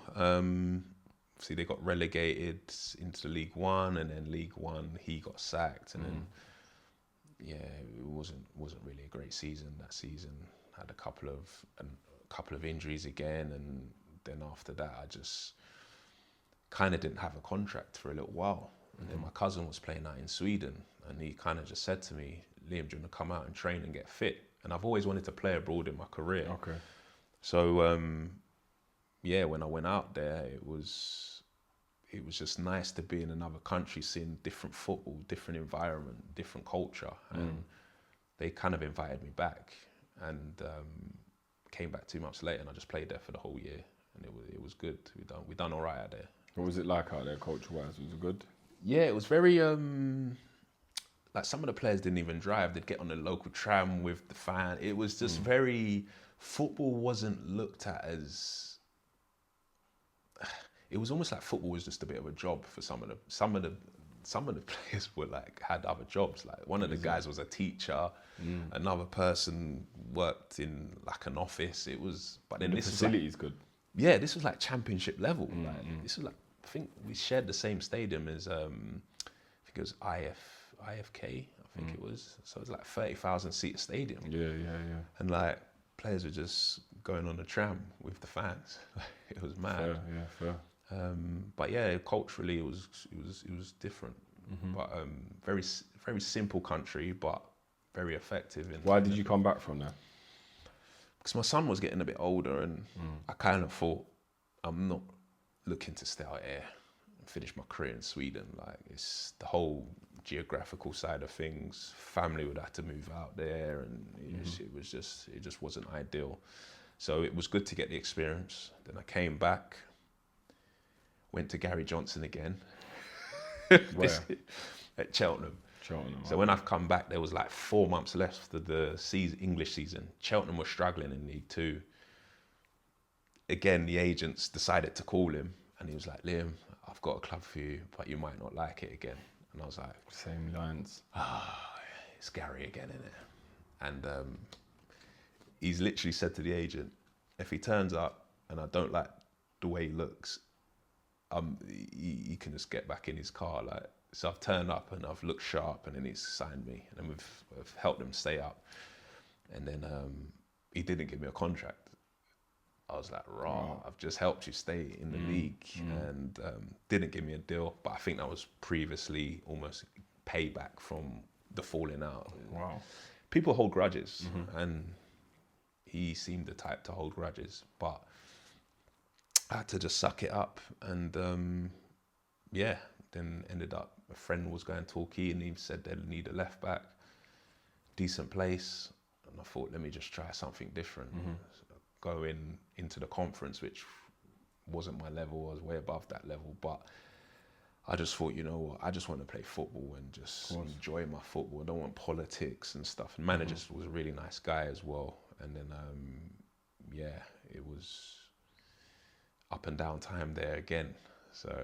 See, they got relegated into League One, and then League One, he got sacked, and then it wasn't really a great season. That season had a couple of injuries again, and then after that, I just kind of didn't have a contract for a little while. And then my cousin was playing out in Sweden, and he kind of just said to me, "Liam, do you want to come out and train and get fit?" And I've always wanted to play abroad in my career. Okay. So when I went out there, it was just nice to be in another country, seeing different football, different environment, different culture. And they kind of invited me back, and came back 2 months later, and I just played there for the whole year, and it was good. We done all right out there. What was it like out there, culture-wise? Was it good? Yeah, it was very like some of the players didn't even drive. They'd get on the local tram with the fan. It was just very. Football wasn't looked at as. It was almost like football was just a bit of a job for some of the players were like had other jobs. Like one of the guys was a teacher, another person worked in like an office. It was, but then the this facility is is good. Yeah, this was like championship level. This was like, I think we shared the same stadium as I think it was IFK. I think it was. So it was like 30,000 seat stadium. Yeah. And like players were just going on the tram with the fans. It was mad. Fair. But yeah, culturally it was different. But very simple country, but very effective. Why did you come back from there? Because my son was getting a bit older, and I kind of thought, I'm not looking to stay out here and finish my career in Sweden. Like, it's the whole geographical side of things. Family would have to move out there, and it just wasn't ideal. So it was good to get the experience. Then I came back, went to Gary Johnson again. Where? At Cheltenham. Cheltenham. So when I've come back, there was like 4 months left of the English season. Cheltenham was struggling in League Two. Again, the agents decided to call him, and he was like, Liam, I've got a club for you, but you might not like it again. And I was like, Same lines. it's Gary again, isn't it? And he's literally said to the agent, if he turns up and I don't like the way he looks, he can just get back in his car. Like, so I've turned up and I've looked sharp, and then he's signed me, and then we've helped him stay up. And then he didn't give me a contract. I was like, raw, I've just helped you stay in the league, and didn't give me a deal. But I think that was previously almost payback from the falling out. Wow. People hold grudges, and he seemed the type to hold grudges, but I had to just suck it up. And then ended up, a friend was going to Torquay, and he said they'd need a left back, decent place. And I thought, let me just try something different. Going into the conference, which wasn't my level, I was way above that level, but I just thought, you know what, I just want to play football and just enjoy my football. I don't want politics and stuff. And manager was a really nice guy as well. And then, it was up and down time there again. So,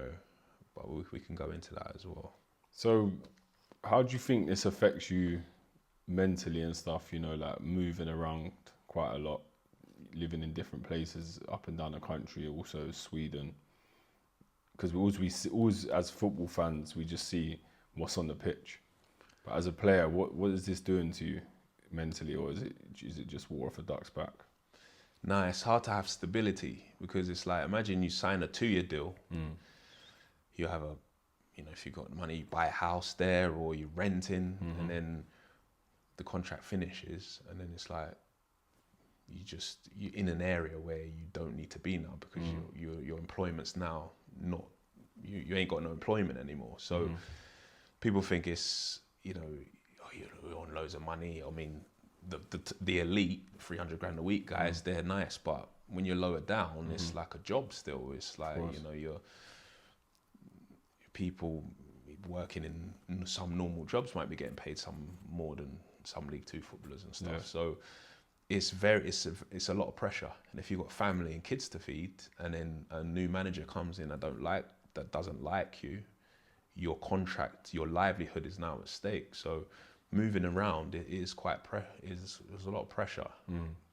but we can go into that as well. So how do you think this affects you mentally and stuff, you know, like moving around quite a lot, living in different places up and down the country, also Sweden? Because we always as football fans, we just see what's on the pitch. But as a player, what is this doing to you mentally, or is it just water off a duck's back? No, it's hard to have stability, because it's like, imagine you sign a 2-year deal. You have if you got money, you buy a house there, or you're renting, and then the contract finishes, and then it's like, you're in an area where you don't need to be now, because your employment's now not, you ain't got no employment anymore. So people think it's, you're on loads of money. I mean, the elite 300 grand a week guys, they're nice, but when you're lower down, it's like a job still. It's like, your people working in some normal jobs might be getting paid some more than some League Two footballers and stuff. So it's a lot of pressure. And if you've got family and kids to feed, and then a new manager comes in that doesn't like you, your contract, your livelihood is now at stake. So moving around, it is there's a lot of pressure.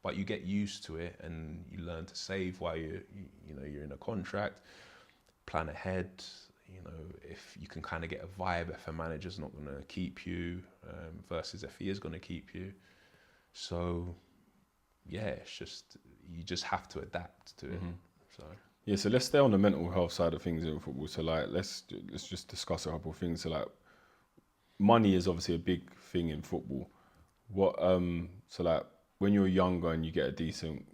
But you get used to it, and you learn to save while you're in a contract, plan ahead. If you can kind of get a vibe if a manager's not going to keep you versus if he is going to keep you. So it's just, you just have to adapt to it. So let's stay on the mental health side of things in football. So like, let's just discuss a couple of things. So like, money is obviously a big thing in football. So like, when you're younger and you get a decent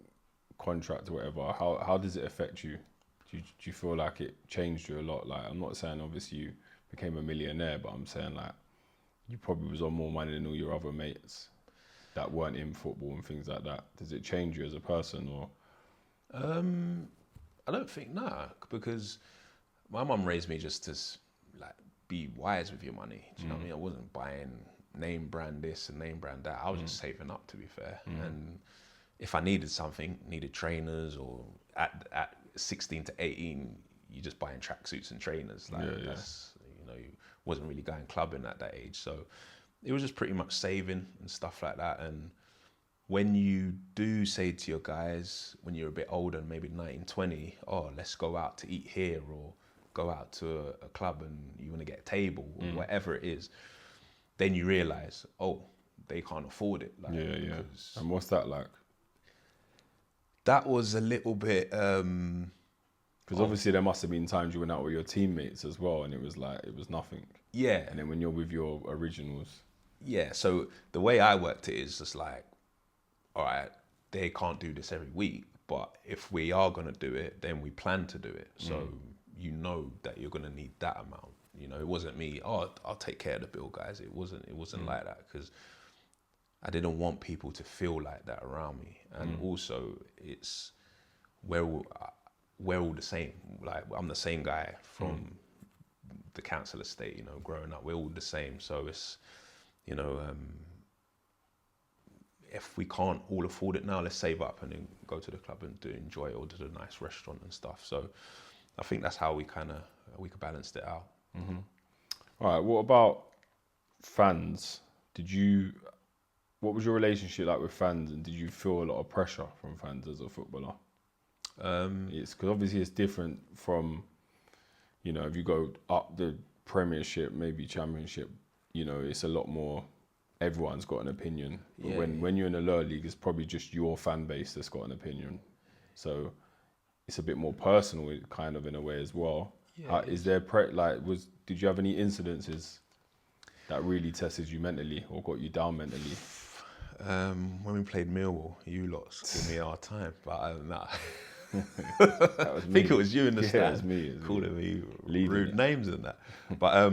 contract or whatever, how does it affect you? Do you feel like it changed you a lot? Like, I'm not saying obviously you became a millionaire, but I'm saying like, you probably was on more money than all your other mates that weren't in football and things like that. Does it change you as a person, or? I don't think, because my mum raised me just to like be wise with your money. Do you know what I mean? I wasn't buying name brand this and name brand that. I was just saving up, to be fair. And if I needed trainers, or at 16 to 18, you're just buying tracksuits and trainers. Like you wasn't really going clubbing at that age. So it was just pretty much saving and stuff like that. And when you do say to your guys, when you're a bit older, maybe 19, 20, let's go out to eat here, or go out to a club and you want to get a table, or whatever it is, then you realise, they can't afford it. Like, And what's that like? That was a little bit... Because obviously there must have been times you went out with your teammates as well, and it was nothing. Yeah. And then when you're with your originals... Yeah, so the way I worked it is just like, all right, they can't do this every week, but if we are going to do it, then we plan to do it. So you know that you're going to need that amount. You know, it wasn't me. Oh, I'll take care of the bill, guys. It wasn't like that, because I didn't want people to feel like that around me. And also, it's we're all the same. Like, I'm the same guy from the council estate. You know, growing up, we're all the same. So it's, you know, if we can't all afford it now, let's save up and then go to the club and enjoy it, or to the nice restaurant and stuff. So I think that's how we balanced it out. All right. What about fans? What was your relationship like with fans, and did you feel a lot of pressure from fans as a footballer? It's because obviously it's different from, you know, if you go up the Premiership, maybe Championship, you know, it's a lot more. Everyone's got an opinion. But when you're in the lower league, it's probably just your fan base that's got an opinion. So it's a bit more personal, kind of, in a way as well. Yeah, Is there did you have any incidences that really tested you mentally or got you down mentally? When we played Millwall, you lot gave me a hard time, but nah. That was I me. think it was you in the stand. It was me. Calling me Leading rude it. names and that. But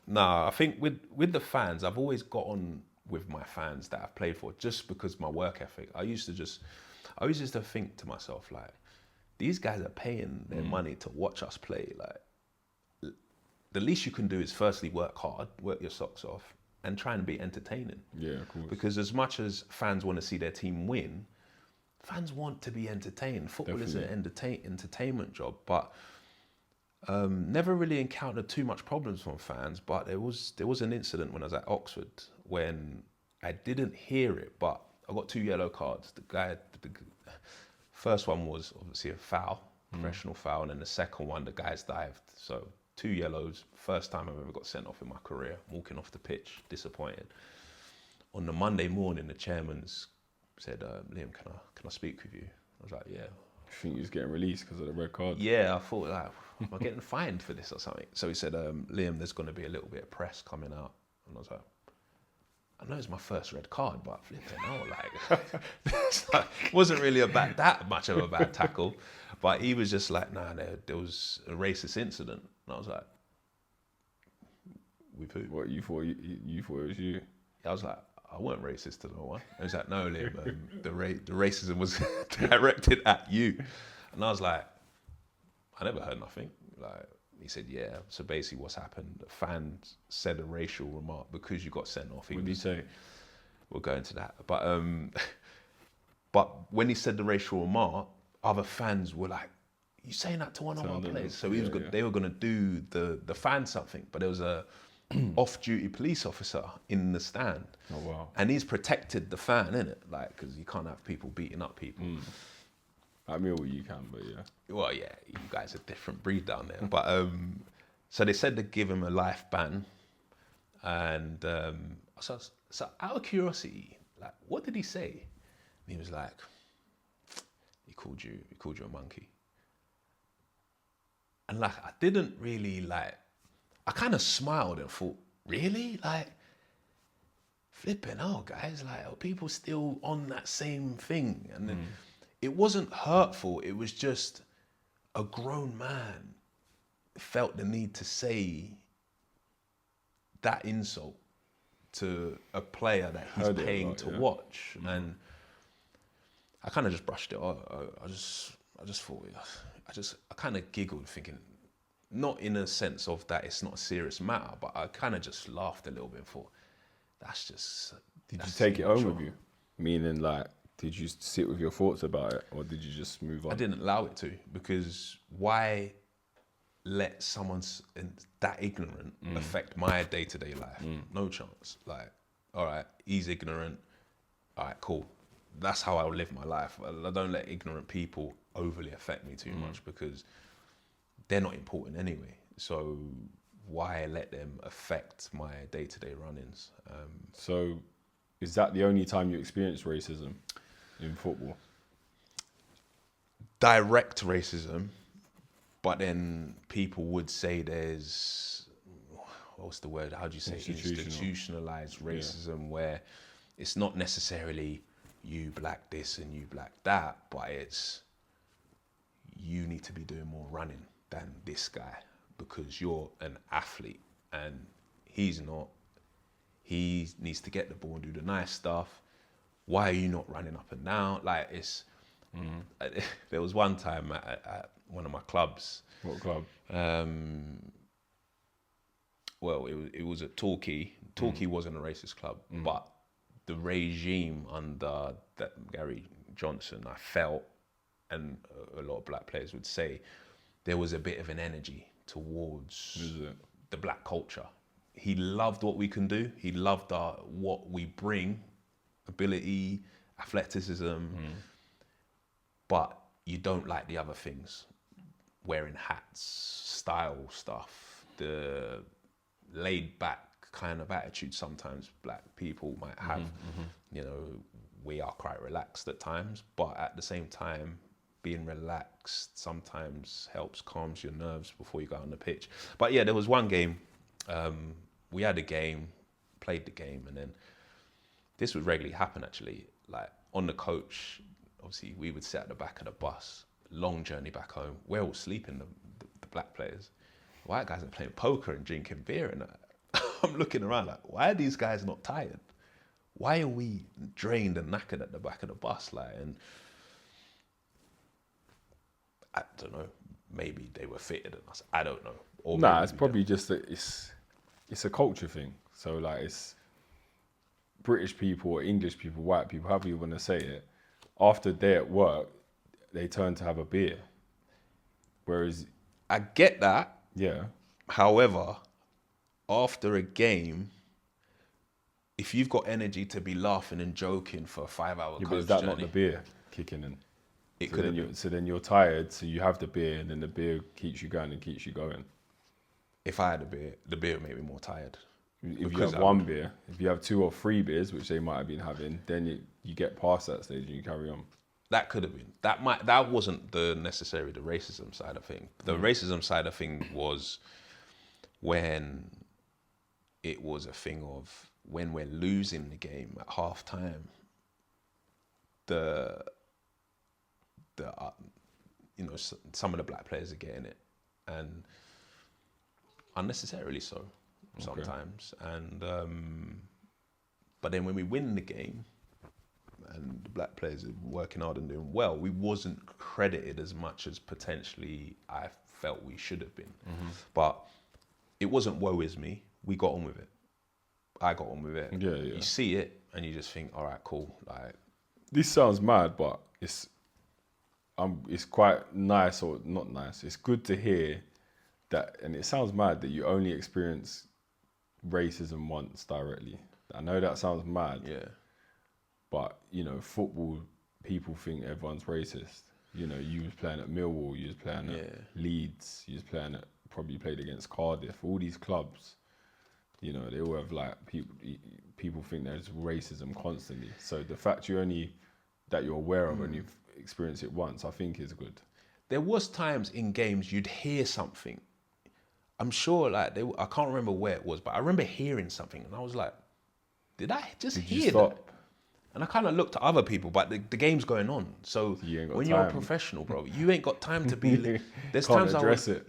nah, I think with the fans, I've always got on with my fans that I've played for, just because my work ethic. I used to think to myself, like, these guys are paying their money to watch us play. Like, the least you can do is firstly work hard, work your socks off, and try and be entertaining. Yeah, of course. Because as much as fans want to see their team win, fans want to be entertained. Football is an entertainment job, but never really encountered too much problems from fans. But there was an incident when I was at Oxford when I didn't hear it, but I got 2 yellow cards. The first one was obviously a foul, professional foul, and then the second one, the guys dived. So 2 yellows, first time I've ever got sent off in my career, walking off the pitch, disappointed. On the Monday morning, the chairman's said, Liam, can I speak with you? I was like, yeah. I think he was getting released because of the red card. Yeah, I thought, like, am I getting fined for this or something? So he said, Liam, there's going to be a little bit of press coming out. And I was like, I know it's my first red card, but flipping out, like, it wasn't really that much of a bad tackle. But he was just like, nah, there was a racist incident. And I was like, with who? What, you thought it was you? I was like, I weren't racist to no one. And he's like, no, Liam, the racism was directed at you. And I was like, I never heard nothing. Like, he said, yeah. So basically what's happened, a fan said a racial remark because you got sent off. What did he say? We'll go into that. But when he said the racial remark, other fans were like, you saying that to one of our players? So they were going to do the fan something, but there was a off-duty police officer in the stand. Oh, wow. And he's protected the fan, innit? Like, because you can't have people beating up people. I mean, you can, but yeah. Well, yeah, you guys are a different breed down there. But so they said they'd give him a life ban. And so out of curiosity, like, what did he say? And he was like, he called you a monkey. And like, I didn't really like, I kind of smiled and thought, really? Like, flipping out, guys. Like, are people still on that same thing? And then it wasn't hurtful. It was just a grown man felt the need to say that insult to a player that he's paying to watch. And I kind of just brushed it off. I just thought, I kind of giggled thinking, not in a sense of that it's not a serious matter, but I kind of just laughed a little bit and thought, Did you take it home with you? Meaning, like, did you sit with your thoughts about it, or did you just move on? I didn't allow it to, because why let someone that ignorant affect my day-to-day life? No chance. Like, all right, he's ignorant. All right, cool. That's how I live my life. I don't let ignorant people overly affect me too much, because they're not important anyway. So why let them affect my day-to-day run-ins? So is that the only time you experienced racism in football? Direct racism, but then people would say there's, what's the word? How do you say institutionalized racism, where it's not necessarily you black this and you black that, but it's you need to be doing more running than this guy because you're an athlete and he's not. He needs to get the ball and do the nice stuff. Why are you not running up and down? Like, it's... There was one time at one of my clubs. What club? Well, it was at Torquay. Torquay wasn't a racist club, but the regime under that Gary Johnson, I felt, and a lot of black players would say, there was a bit of an energy towards the black culture. He loved what we can do. He loved what we bring, ability, athleticism, but you don't like the other things. Wearing hats, style stuff, the laid back kind of attitude sometimes black people might have. You know, we are quite relaxed at times, but at the same time, being relaxed sometimes helps calms your nerves before you go on the pitch. But yeah, there was one game, we had a game, played the game, and then this would regularly happen actually. Like on the coach, obviously we would sit at the back of the bus, long journey back home. We're all sleeping, the black players. White guys are playing poker and drinking beer, and I'm looking around like, why are these guys not tired? Why are we drained and knackered at the back of the bus? Like, and I don't know, maybe they were fitter than us. I don't know. Or It's probably just that it's a culture thing. So like it's British people or English people, white people, however you want to say it, after day at work, they turn to have a beer. Whereas... I get that. Yeah. However, after a game, if you've got energy to be laughing and joking for a 5-hour coach but is that journey, not the beer kicking in? It could have been. So then you're tired, so you have the beer, and then the beer keeps you going and keeps you going. If I had a beer, the beer would make me more tired. If you have one beer, if you have 2 or 3 beers, which they might have been having, then you get past that stage and you carry on. That could have been. That wasn't necessarily the racism side of thing. The racism side of thing was when it was a thing of when we're losing the game at half time, some of the black players are getting it, and unnecessarily so sometimes. And but then when we win the game, and the black players are working hard and doing well, we wasn't credited as much as potentially I felt we should have been. But it wasn't woe is me. We got on with it. I got on with it. Yeah. You see it and you just think, all right, cool. Like, this sounds mad, but it's quite nice, or not nice. It's good to hear that, and it sounds mad that you only experience racism once directly. I know that sounds mad. yeah. But, you know, football, people think everyone's racist. You know, you was playing at Millwall, you was playing at Leeds, you was playing at, probably played against Cardiff. All these clubs, you know, they all have like, people think there's racism constantly. So the fact that you're aware of and you've experienced it once, I think is good. There was times in games you'd hear something. I'm sure, like, I can't remember where it was, but I remember hearing something and I was like, did I just hear that? And I kind of looked at other people, but the game's going on. So when you're a professional, bro, you ain't got time to be... There's times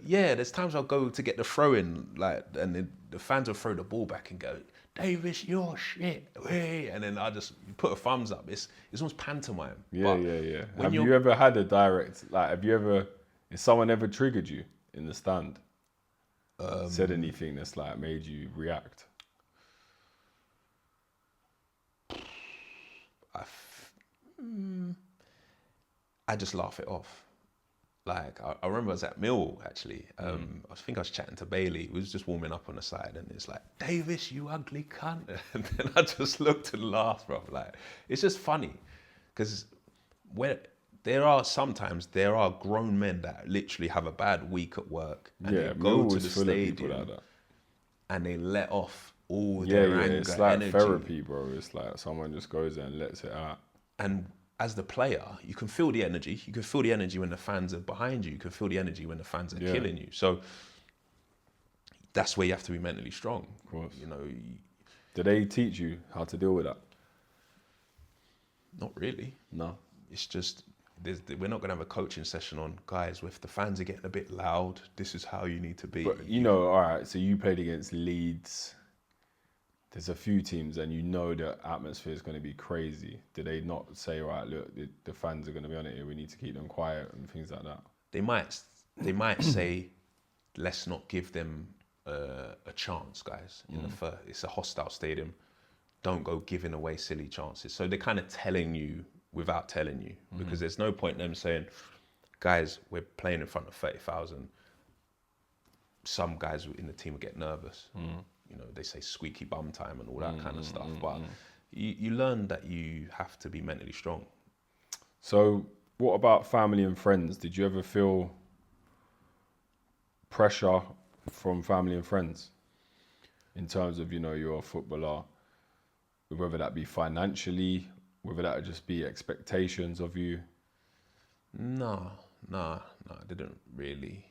there's times I'll go to get the throw in, like, and the fans will throw the ball back and go, Davis, you're shit. Hey. And then I just put a thumbs up. It's almost pantomime. Yeah. Have you ever had a direct, like, has someone ever triggered you in the stand? Said anything that's like made you react? I just laugh it off. Like, I remember I was at Mill, actually. I think I was chatting to Bailey. We was just warming up on the side, and it's like, Davis, you ugly cunt. And then I just looked and laughed, bro. Like, it's just funny. Because there are grown men that literally have a bad week at work, and they go to the stadium and they let off all their anger, it's like energy. Therapy, bro. It's like someone just goes there and lets it out. And as the player, you can feel the energy. You can feel the energy when the fans are behind you. You can feel the energy when the fans are killing you. So that's where you have to be mentally strong. Of course. You know. Do they teach you how to deal with that? Not really. No. It's just we're not going to have a coaching session on, guys, if the fans are getting a bit loud, this is how you need to be. But you know, all right, so you played against Leeds. There's a few teams and you know the atmosphere is going to be crazy. Do they not say, right, look, the fans are going to be on it here, we need to keep them quiet and things like that? They might say, let's not give them a chance, guys. It's a hostile stadium. Don't go giving away silly chances. So they're kind of telling you without telling you, because there's no point in them saying, guys, we're playing in front of 30,000. Some guys in the team will get nervous. You know, they say squeaky bum time and all that kind of stuff. But you learn that you have to be mentally strong. So what about family and friends? Did you ever feel pressure from family and friends in terms of, you know, you're a footballer, whether that be financially, whether that would just be expectations of you? No, I didn't really.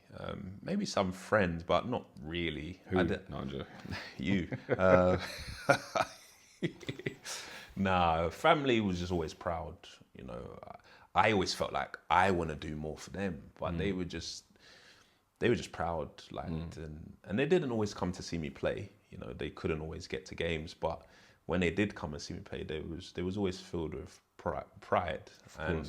Maybe some friends, but not really. Who? No, I'm joking. You. Nah, family was just always proud. You know, I always felt like I want to do more for them, but they were just proud. Like, and they didn't always come to see me play. You know, they couldn't always get to games, but when they did come and see me play, they was always filled with pride, and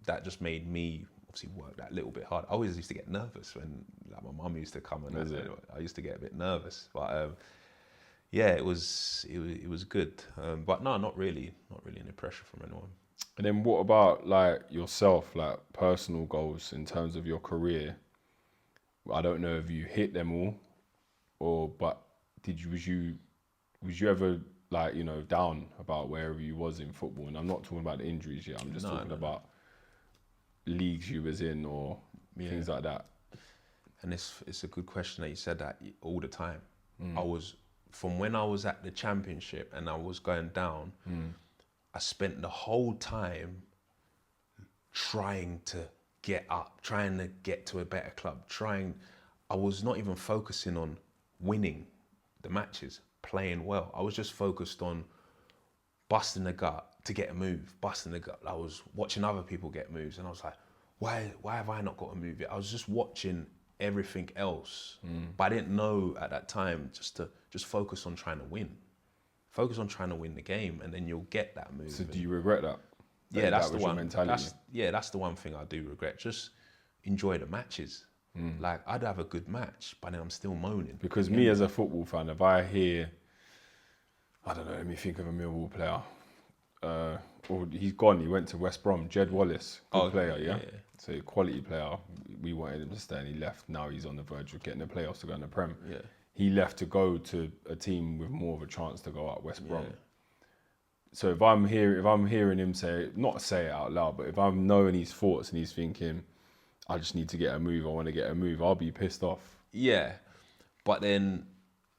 that just made me obviously work that little bit hard. I always used to get nervous when like my mum used to come, and I used to get a bit nervous. But yeah, it was good. But no, not really any pressure from anyone. And then what about like yourself, like personal goals in terms of your career? I don't know if you hit them all, but was you ever like, you know, down about wherever you was in football? And I'm not talking about the injuries yet. I'm just talking about leagues you was in or things like that. And it's a good question that you said that all the time. From when I was at the championship and I was going down, I spent the whole time trying to get up, trying to get to a better club, I was not even focusing on winning the matches, playing well. I was just focused on busting the gut to get a move, busting the gut. I was watching other people get moves and I was like, why have I not got a move yet? I was just watching everything else, but I didn't know at that time just focus on trying to win. Focus on trying to win the game and then you'll get that move. So do you regret that? Yeah, that's the one. Mentality. That's the one thing I do regret. Just enjoy the matches. Like I'd have a good match, but then I'm still moaning. Because me as a football fan, if I hear, I don't know, let me think of a Millwall player. Or he's gone. He went to West Brom. Jed Wallace, good player, yeah. So quality player. We wanted him to stay, and he left. Now he's on the verge of getting the playoffs to go in the Prem. Yeah. He left to go to a team with more of a chance to go up, West Brom. Yeah. So if I'm hearing him not say it out loud, but if I'm knowing his thoughts and he's thinking, I just need to get a move, I want to get a move, I'll be pissed off. Yeah, but then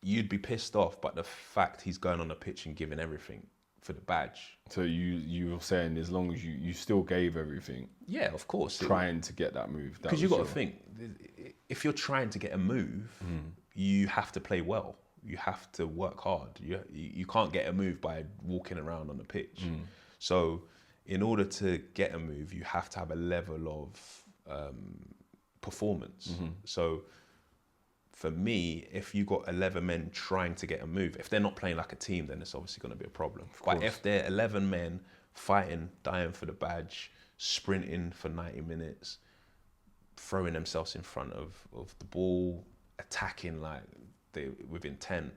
you'd be pissed off, but the fact he's going on the pitch and giving everything for the badge. So you were saying as long as you still gave everything. Yeah, of course. Trying to get that move. Because you've got to think, if you're trying to get a move, you have to play well. You have to work hard. You can't get a move by walking around on the pitch. So in order to get a move, you have to have a level of performance. So for me, if you got 11 men trying to get a move, if they're not playing like a team, then it's obviously going to be a problem. But if they're 11 men fighting, dying for the badge, sprinting for 90 minutes, throwing themselves in front of the ball, attacking with intent,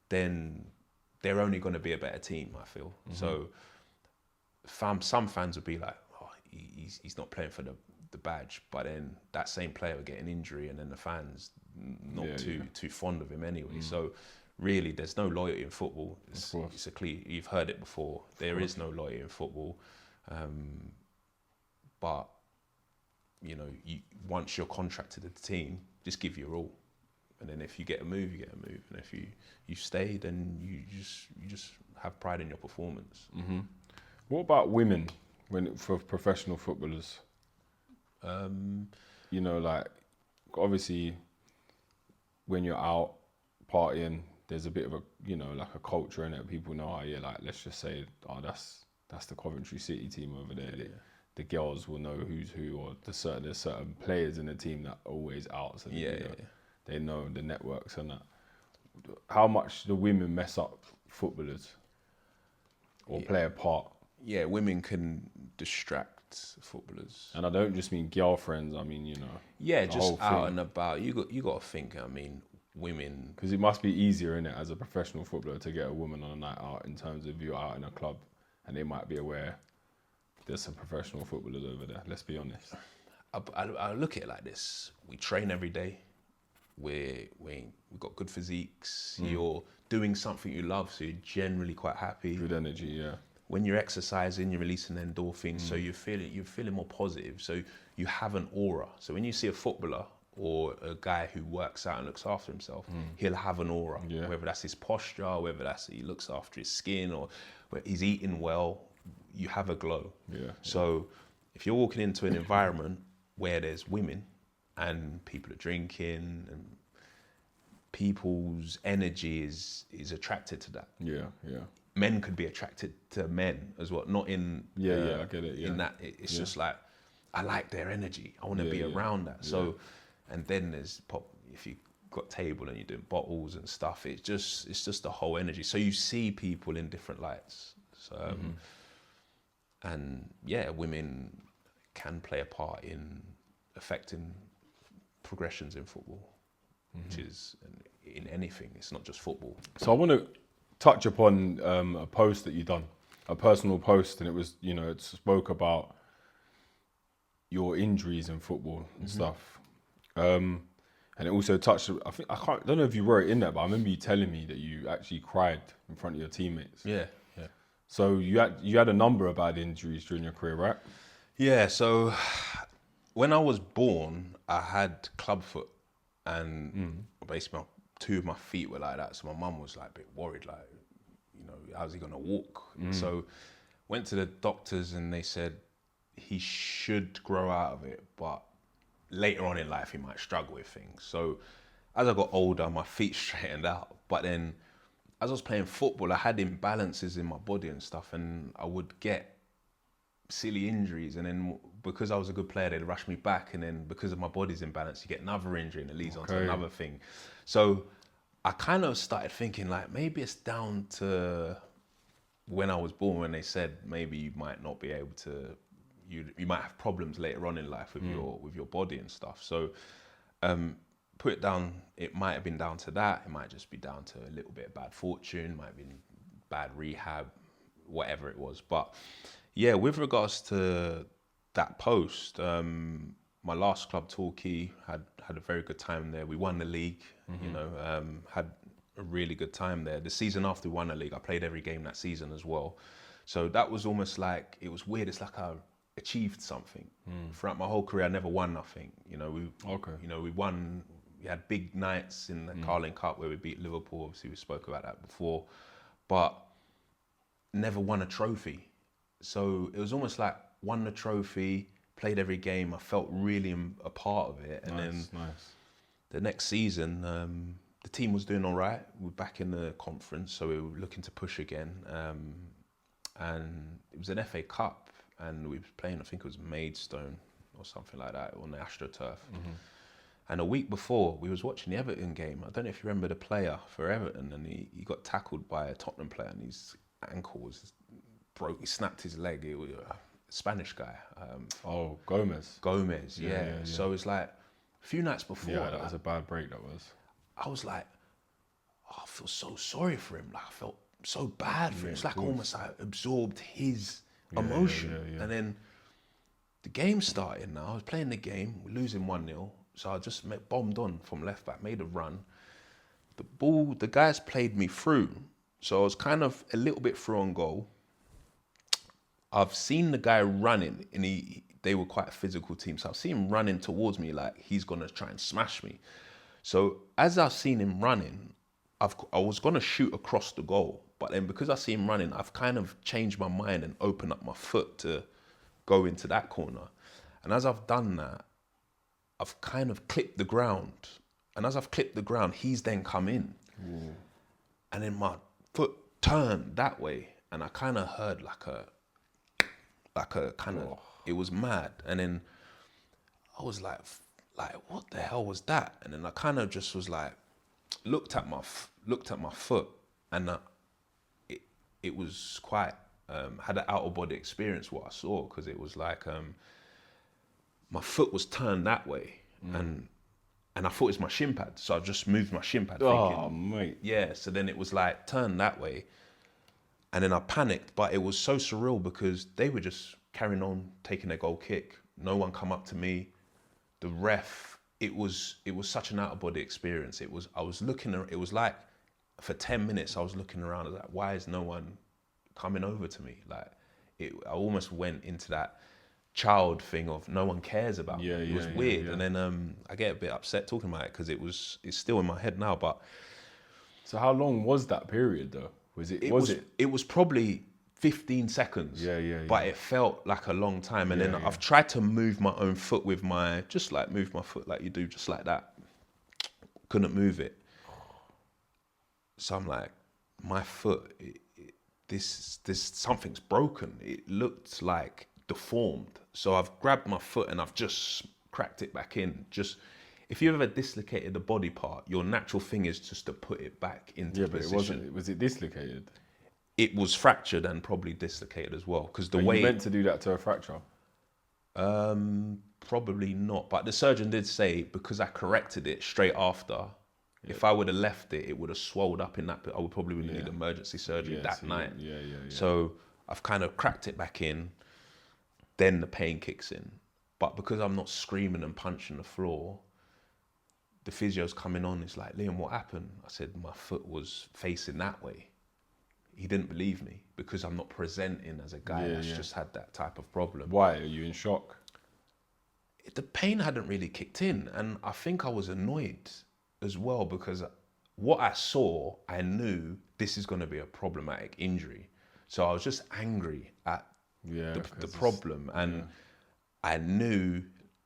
then they're only going to be a better team, I feel. So some fans would be like, oh, he's not playing for the badge, but then that same player will get an injury and then the fans not too fond of him anyway. So really there's no loyalty in football. It's a clear, you've heard it before. There is no loyalty in football. But you know, once you're contracted to the team, just give your all. And then if you get a move, you get a move. And if you stay, then you just have pride in your performance. What about women for professional footballers? You know, like obviously when you're out partying, there's a bit of a, you know, like a culture in it. People know, like let's just say, that's the Coventry City team over there. the girls will know who's who, or there's certain players in the team that are always out. So they know the networks and that. How much do women mess up footballers or play a part? Yeah, women can distract footballers. And I don't just mean girlfriends. I mean, Yeah, the just whole out thing. and about. You got to think. I mean, women. Because it must be easier, innit, as a professional footballer to get a woman on a night out in terms of you're out in a club and they might be aware there's some professional footballers over there. Let's be honest. I look at it like this. We train every day. We've got good physiques. You're doing something you love, so you're generally quite happy. Good energy, yeah. When you're exercising, you're releasing endorphins, so you're feeling more positive. So you have an aura. So when you see a footballer or a guy who works out and looks after himself, he'll have an aura. Yeah. Whether that's his posture, whether that's he looks after his skin, or whether he's eating well, you have a glow. Yeah. So if you're walking into an environment where there's women and people are drinking and people's energy is attracted to that. Yeah, yeah. Men could be attracted to men as well, not in I get it. Yeah. in that it's just like I like their energy. I want to be around that. Yeah. So, and then there's if you got table and you're doing bottles and stuff. It's just the whole energy. So you see people in different lights. So, and yeah, women can play a part in affecting progressions in football, which is in anything. It's not just football. So I want to touch upon a post that you done, a personal post, and it was, it spoke about your injuries in football and stuff. And it also touched, I don't know if you wrote it in there, but I remember you telling me that you actually cried in front of your teammates. Yeah. So you had a number of bad injuries during your career, right? Yeah, so when I was born, I had clubfoot, and basically two of my feet were like that. So my mum was like a bit worried, like, how's he gonna walk? So went to the doctors and they said he should grow out of it, but later on in life he might struggle with things. So as I got older, my feet straightened out. But then as I was playing football, I had imbalances in my body and stuff, and I would get silly injuries, and then because I was a good player, they'd rush me back, and then because of my body's imbalance, you get another injury and it leads on to another thing. So I kind of started thinking like maybe it's down to when I was born, when they said maybe you might not be able to, you might have problems later on in life with your body and stuff. So put it down, it might have been down to that. It might just be down to a little bit of bad fortune, might have been bad rehab, whatever it was. But yeah, with regards to that post, my last club, Torquay, had a very good time there. We won the league, had a really good time there. The season after we won the league, I played every game that season as well. So that was almost like, it was weird. It's like I achieved something. Throughout my whole career, I never won nothing. We won. We had big nights in the Carling Cup where we beat Liverpool. Obviously, we spoke about that before, but never won a trophy. So it was almost like won the trophy, played every game. I felt really a part of it. And then the next season, the team was doing all right. We were back in the conference, so we were looking to push again. And it was an FA Cup, and we were playing, I think it was Maidstone or something like that, on the AstroTurf. And a week before, we was watching the Everton game. I don't know if you remember the player for Everton, and he got tackled by a Tottenham player, and his ankle was broke. He snapped his leg. It was a Spanish guy. Gomez. Gomez, yeah. So it's like a few nights before. Yeah, that was a bad break, that was. I was like, I feel so sorry for him. Like, I felt so bad for him. It's like almost like absorbed his emotion. And then the game started now. I was playing the game, we're losing 1-0. So I just bombed on from left back, made a run. The guys played me through. So I was kind of a little bit through on goal. I've seen the guy running, and they were quite a physical team. So I've seen him running towards me like he's going to try and smash me. So as I've seen him running, I was going to shoot across the goal. But then because I see him running, I've kind of changed my mind and opened up my foot to go into that corner. And as I've done that, I've kind of clipped the ground. And as I've clipped the ground, he's then come in. Ooh. And then my foot turned that way. And I kind of heard like a kind of It was mad. And then I was like, what the hell was that? And then I kind of just was like, looked at my foot, and it was quite had an out of body experience what I saw, because it was like my foot was turned that way, and I thought it was my shin pad, so I just moved my shin pad, Oh, thinking, mate. yeah. So then it was like turned that way, and then I panicked, but it was so surreal because they were just carrying on taking their goal kick. No one come up to me. The ref, it was such an out of body experience. I was looking, it was like for 10 minutes I was looking around. I was like, why is no one coming over to me? Like, I almost went into that child thing of no one cares about me. It was weird. And then I get a bit upset talking about it because it's still in my head now. But So how long was that period though? it was probably 15 seconds. But it felt like a long time. And then I've tried to move my own foot with just like move my foot like you do, just like that. Couldn't move it. So I'm like, my foot, this something's broken. It looked like deformed. So I've grabbed my foot and I've just cracked it back in. Just, if you've ever dislocated a body part, your natural thing is just to put it back into position. But it wasn't. Was it dislocated? It was fractured and probably dislocated as well. Because the way you meant to do that to a fracture. Probably not. But the surgeon did say, because I corrected it straight after, if I would have left it, it would have swelled up in that bit. I would probably need emergency surgery that night. So I've kind of cracked it back in. Then the pain kicks in. But because I'm not screaming and punching the floor, the physio's coming on. It's like, Liam, what happened? I said, my foot was facing that way. He didn't believe me because I'm not presenting as a guy that's just had that type of problem. Why? Are you in shock? The pain hadn't really kicked in. And I think I was annoyed as well because what I saw, I knew this is going to be a problematic injury. So I was just angry at the problem. And I knew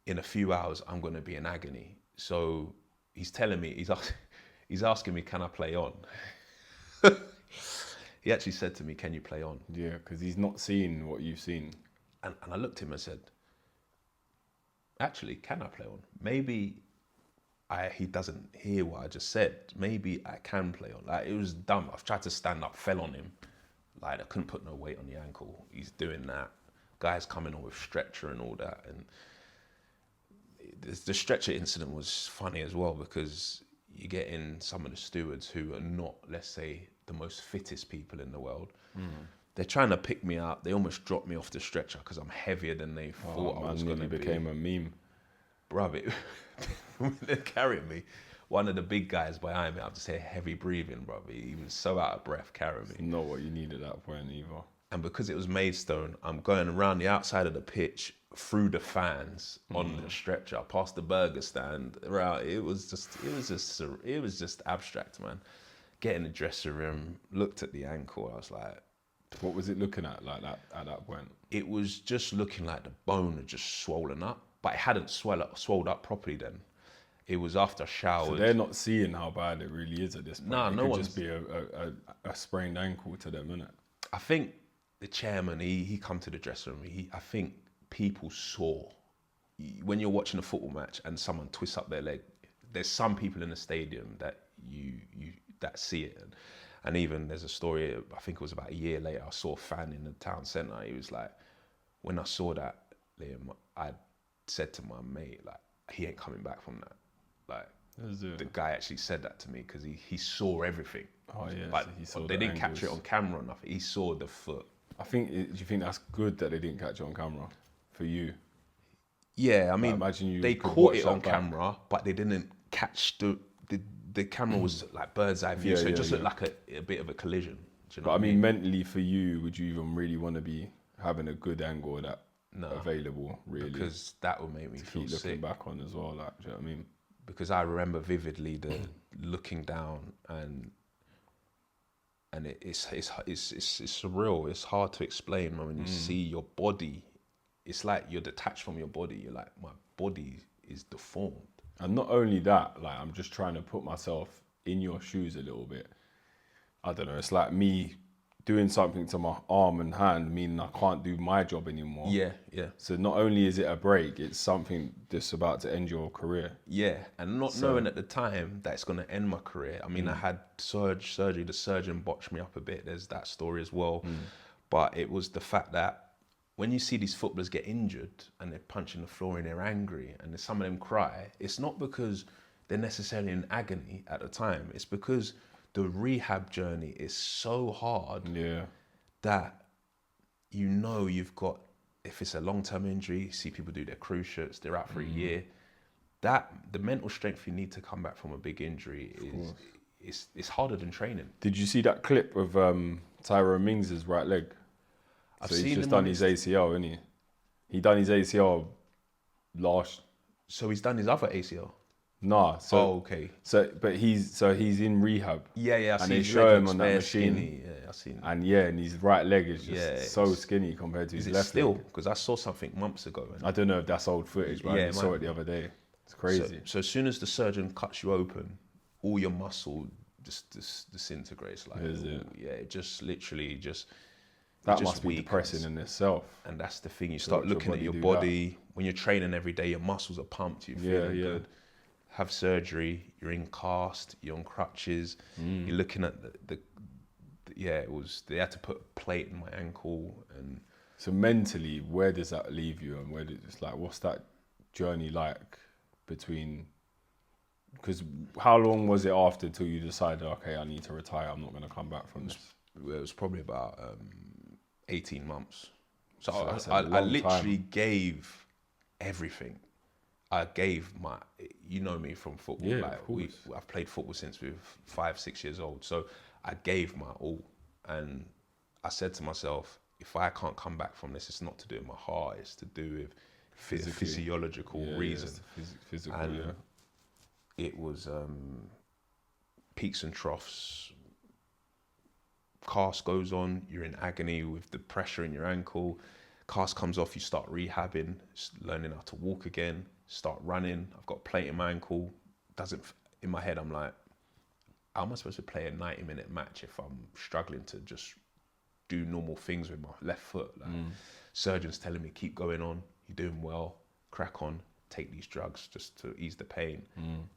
in a few hours I'm going to be in agony. So he's telling me, he's asking me, can I play on? He actually said to me, can you play on? Yeah, because he's not seen what you've seen. And I looked at him and said, actually, can I play on? Maybe he doesn't hear what I just said. Maybe I can play on. Like, it was dumb. I've tried to stand up, fell on him. Like, I couldn't put no weight on the ankle. He's doing that. Guys coming on with stretcher and all that. And the stretcher incident was funny as well because you get in some of the stewards who are not, let's say, the most fittest people in the world. They're trying to pick me up. They almost dropped me off the stretcher because I'm heavier than they thought I was going to be. Became a meme. Bruv, when they're carrying me, one of the big guys behind me, I have to say heavy breathing, bruv. He was so out of breath carrying me. Not what you need at that point either. And because it was Maidstone, I'm going around the outside of the pitch, through the fans, on the stretcher, past the burger stand. Around. It was just abstract, man. Get in the dressing room, looked at the ankle. I was like, what was it looking at like that at that point? It was just looking like the bone had just swollen up, but it hadn't swelled up properly then. It was after I showered. So they're not seeing how bad it really is at this point. No, no one's... just be a sprained ankle to them, innit? I think the chairman, he come to the dressing room. I think people saw, when you're watching a football match and someone twists up their leg, there's some people in the stadium that that see it. And even there's a story, I think it was about a year later, I saw a fan in the town centre. He was like, when I saw that, Liam, I said to my mate, like, he ain't coming back from that. Like, the guy actually said that to me because he saw everything. Oh yeah, but so they didn't capture it on camera or nothing. He saw the foot. Do you think that's good that they didn't catch it on camera for you? Yeah, I mean, they caught it on camera, but they didn't catch the camera was like bird's eye view, so it just looked like a bit of a collision. Do you know but I mean, mentally for you, would you even really want to be having a good angle of that available, really? Because that would make me feel keep sick. Looking back on as well, like, do you know what I mean? Because I remember vividly the looking down and it's surreal. It's hard to explain, man. When you see your body, it's like you're detached from your body. You're like, my body is deformed. And not only that, like, I'm just trying to put myself in your shoes a little bit. I don't know, it's like me doing something to my arm and hand, meaning I can't do my job anymore. Yeah, yeah. So not only is it a break, it's something that's about to end your career. Yeah, and not knowing at the time that it's going to end my career. I mean, I had surgery. The surgeon botched me up a bit. There's that story as well. But it was the fact that when you see these footballers get injured and they're punching the floor and they're angry and some of them cry, it's not because they're necessarily in agony at the time. It's because the rehab journey is so hard that you've got, if it's a long-term injury, you see people do their cruciates, they're out for a year. That the mental strength you need to come back from a big injury is harder than training. Did you see that clip of Tyrone Mings' right leg? So he's just done his ACL, isn't he? He done his ACL last. So he's done his other ACL. Nah. So, okay. But he's in rehab. Yeah. And they show him on that machine. Skinny. Yeah, I've seen. And his right leg is just so skinny compared to his left still? leg. Because I saw something months ago. I don't know if that's old footage, but I saw it the other day. It's crazy. So as soon as the surgeon cuts you open, all your muscle just disintegrates. Like, it just literally just. That must be depressing in itself. And that's the thing. You start looking at your body. When you're training every day, your muscles are pumped. You're feeling good. Have surgery. You're in cast. You're on crutches. You're looking at it was. They had to put a plate in my ankle. And so mentally, where does that leave you? And what's that journey like between? Because how long was it after till you decided, okay, I need to retire. I'm not going to come back from this. It was probably about 18 months. So I literally gave everything. I gave my, you know me from football. Yeah, of course. I've played football since we were 5-6 years old. So I gave my all. And I said to myself, if I can't come back from this, it's not to do with my heart, it's to do with physiological reasons. Physical, and it was peaks and troughs. Cast goes on, you're in agony with the pressure in your ankle. Cast comes off, you start rehabbing, learning how to walk again, start running. I've got a plate in my ankle. In my head, I'm like, how am I supposed to play a 90-minute match if I'm struggling to just do normal things with my left foot? Surgeons telling me, keep going on, you're doing well, crack on, take these drugs just to ease the pain.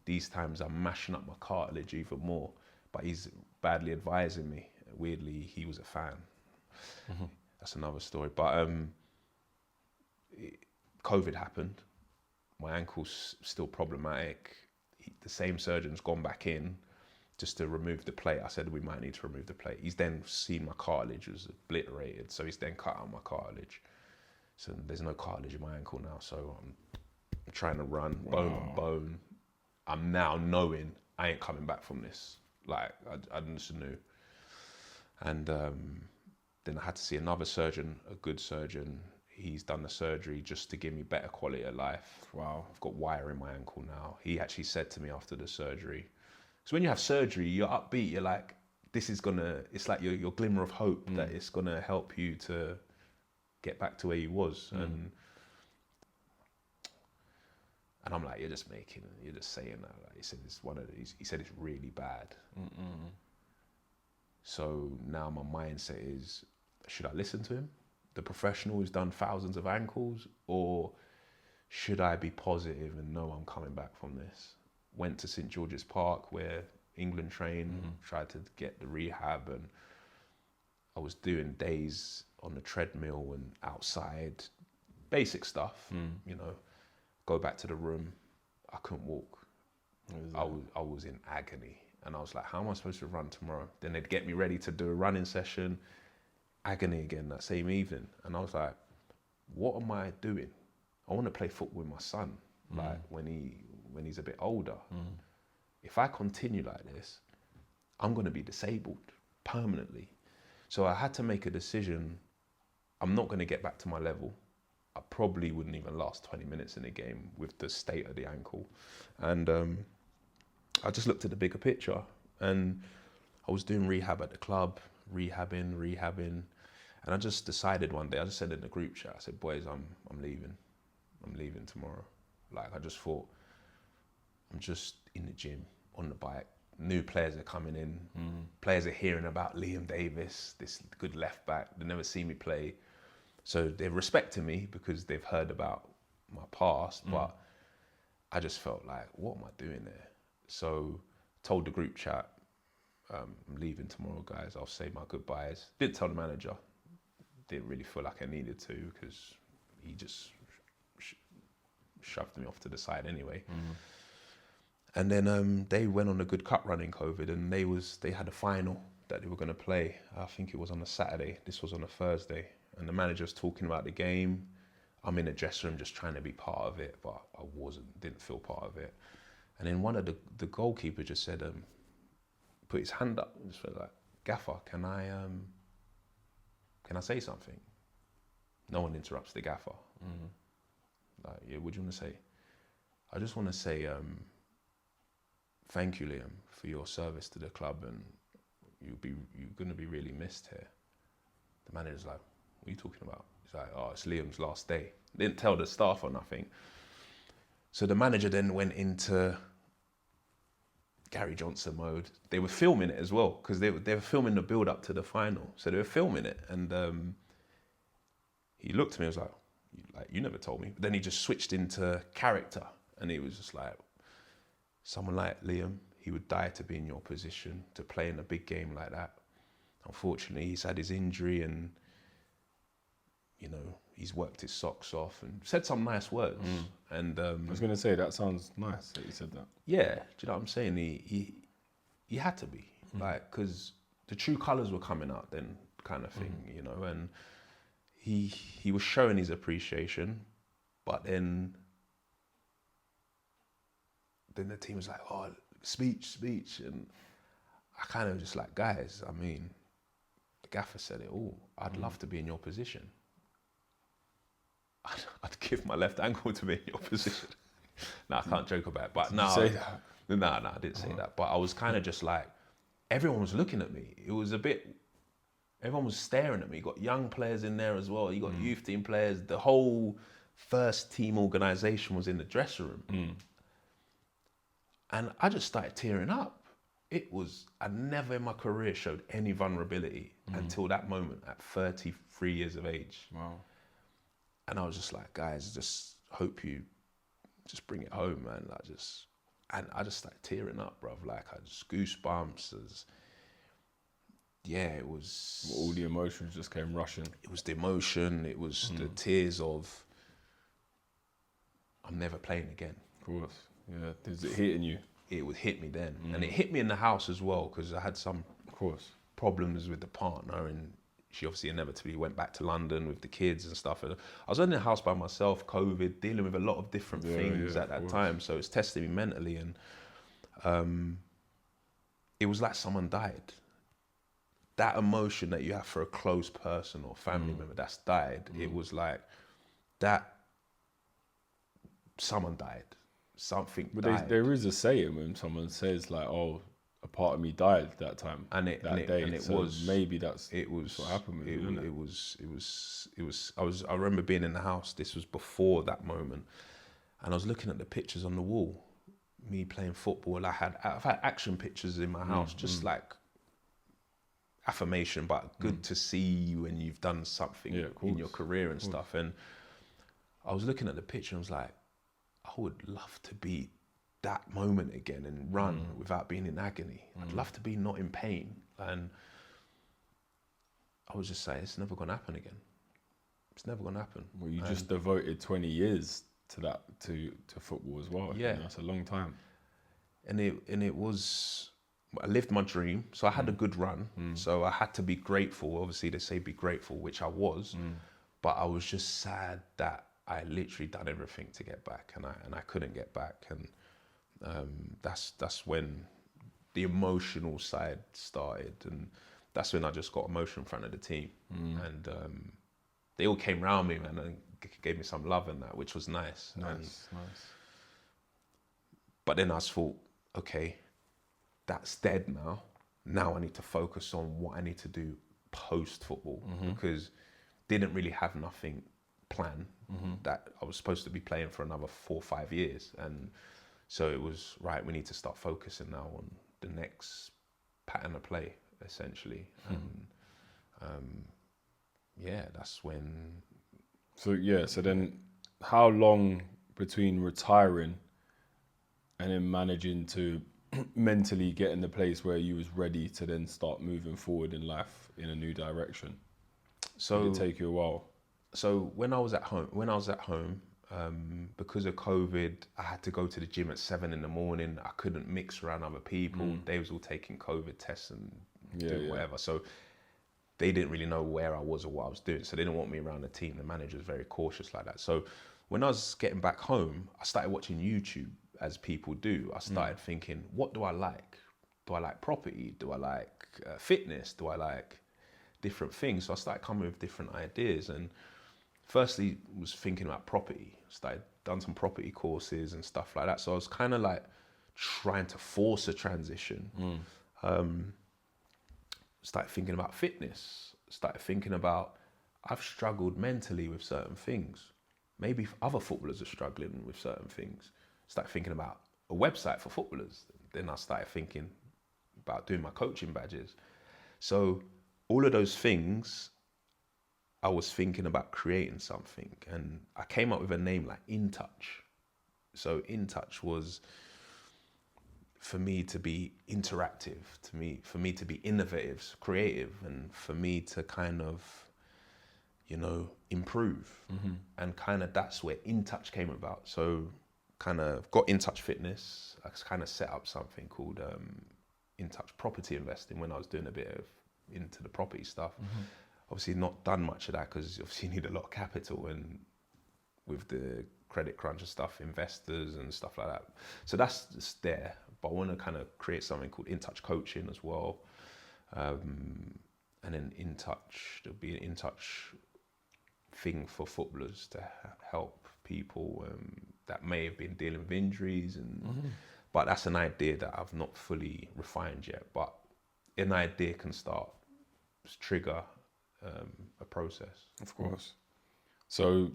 These times I'm mashing up my cartilage even more, but he's badly advising me. Weirdly, he was a fan. That's another story. But COVID happened. My ankle's still problematic. The same surgeon's gone back in just to remove the plate. I said we might need to remove the plate. He's then seen my cartilage was obliterated, so he's then cut out my cartilage. So there's no cartilage in my ankle now. So I'm trying to run bone on bone. I'm now knowing I ain't coming back from this. Like I just knew. And then I had to see another surgeon, a good surgeon. He's done the surgery just to give me better quality of life. Wow. I've got wire in my ankle now. He actually said to me after the surgery, so when you have surgery, you're upbeat. You're like, it's like your glimmer of hope that it's gonna help you to get back to where you was. And I'm like, you're just saying that. Like, he said he said it's really bad. So now my mindset is, should I listen to him, the professional who's done thousands of ankles, or should I be positive and know I'm coming back from this? Went to St. George's Park where England trained, tried to get the rehab, and I was doing days on the treadmill and outside, basic stuff, go back to the room. I couldn't walk. I was in agony. And I was like, how am I supposed to run tomorrow? Then they'd get me ready to do a running session, agony again that same evening. And I was like, what am I doing? I want to play football with my son, like when he's a bit older. If I continue like this, I'm going to be disabled permanently. So I had to make a decision. I'm not going to get back to my level. I probably wouldn't even last 20 minutes in a game with the state of the ankle. And I just looked at the bigger picture, and I was doing rehab at the club, rehabbing. And I just decided one day, I just said in the group chat, I said, boys, I'm leaving. I'm leaving tomorrow. Like, I just thought, I'm just in the gym, on the bike, new players are coming in. Players are hearing about Liam Davis, this good left back. They never see me play. So they're respecting me because they've heard about my past, but I just felt like, what am I doing there? So told the group chat, I'm leaving tomorrow, guys. I'll say my goodbyes. Didn't tell the manager. Didn't really feel like I needed to because he just shoved me off to the side anyway. And then they went on a good cup run in COVID, and they had a final that they were going to play. I think it was on a Saturday. This was on a Thursday, and the manager was talking about the game. I'm in the dressing room just trying to be part of it, but I didn't feel part of it. And then one of the goalkeepers just said, put his hand up and just felt like, Gaffer, can I say something? No one interrupts the gaffer. Like, yeah, what do you want to say? I just want to say, thank you, Liam, for your service to the club, and you're going to be really missed here. The manager's like, what are you talking about? He's like, oh, it's Liam's last day. Didn't tell the staff or nothing. So the manager then went into Gary Johnson mode. They were filming it as well, because they were filming the build up to the final. So they were filming it, and he looked at me and was like, you never told me. But then he just switched into character, and he was just like, someone like Liam, he would die to be in your position, to play in a big game like that. Unfortunately, he's had his injury, and you know, he's worked his socks off, and said some nice words. And I was going to say, that sounds nice that you said that. Yeah, do you know what I'm saying? He had to be, like, because the true colours were coming out then, kind of thing, you know. And he was showing his appreciation, but then the team was like, oh, speech, and I kind of just like, guys, I mean, the gaffer said it all. I'd love to be in your position. I'd give my left ankle to be in your position. No, I can't joke about it. But no, say that? No, I didn't say that. But I was kind of just like, everyone was looking at me. It was a bit, everyone was staring at me. You got young players in there as well. You got youth team players. The whole first team organisation was in the dressing room. And I just started tearing up. I never in my career showed any vulnerability until that moment at 33 years of age. Wow. And I was just like, guys, just hope you just bring it home, man. And I just started tearing up, bruv. Like, I just goosebumps. It was... All the emotions just came rushing. It was the emotion. It was the tears of, I'm never playing again. Of course. Yeah. Is it hitting you? It would hit me then. And it hit me in the house as well, because I had some problems with the partner, and she obviously inevitably went back to London with the kids and stuff. And I was in the house by myself, COVID, dealing with a lot of different things at that time. So it's testing me mentally. And it was like someone died. That emotion that you have for a close person or family member that's died, it was like that someone died. Something died. There is a saying when someone says like, oh, a part of me died that time, and it was maybe that's what happened with I remember being in the house. This was before that moment, and I was looking at the pictures on the wall, me playing football. I've had action pictures in my house, just like affirmation, but good to see you when you've done something in your career and stuff. And I was looking at the picture and I was like, I would love to be that moment again and run without being in agony. I'd love to be not in pain. And I was just saying, it's never going to happen again. It's never going to happen. Well, you just devoted 20 years to that, to football as well. Yeah. You know, that's a long time. And it was, I lived my dream. So I had a good run. So I had to be grateful. Obviously they say be grateful, which I was, but I was just sad that I literally done everything to get back, and I couldn't get back. And that's when the emotional side started, and that's when I just got emotional in front of the team. And they all came round me, man, and gave me some love and that, which was nice. Nice. But then I just thought, okay, that's dead now. Now I need to focus on what I need to do post-football, because didn't really have nothing planned. That I was supposed to be playing for another 4 or 5 years. And so it was, right, we need to start focusing now on the next pattern of play, essentially. And yeah, that's when. So then how long between retiring and then managing to mentally get in the place where you was ready to then start moving forward in life in a new direction? So did it take you a while? So when I was at home, because of COVID, I had to go to the gym at 7 a.m. I couldn't mix around other people. They was all taking COVID tests and doing whatever. So they didn't really know where I was or what I was doing. So they didn't want me around the team. The manager was very cautious like that. So when I was getting back home, I started watching YouTube, as people do. I started thinking, what do I like? Do I like property? Do I like fitness? Do I like different things? So I started coming with different ideas, and firstly was thinking about property. Done some property courses and stuff like that. So I was kind of like trying to force a transition. Started thinking about fitness. Started thinking about, I've struggled mentally with certain things. Maybe other footballers are struggling with certain things. Started thinking about a website for footballers. Then I started thinking about doing my coaching badges. So all of those things, I was thinking about creating something, and I came up with a name like In Touch. So In Touch was for me to be interactive, for me to be innovative, creative, and for me to kind of, improve. And kind of that's where In Touch came about. So kind of got In Touch Fitness. I kind of set up something called In Touch Property Investing when I was doing a bit of into the property stuff. Obviously not done much of that because obviously you need a lot of capital, and with the credit crunch and stuff, investors and stuff like that. So that's just there. But I want to kind of create something called In Touch Coaching as well. And then In Touch, there'll be an In Touch thing for footballers to help people that may have been dealing with injuries. But that's an idea that I've not fully refined yet. But an idea can trigger a process. Of course. So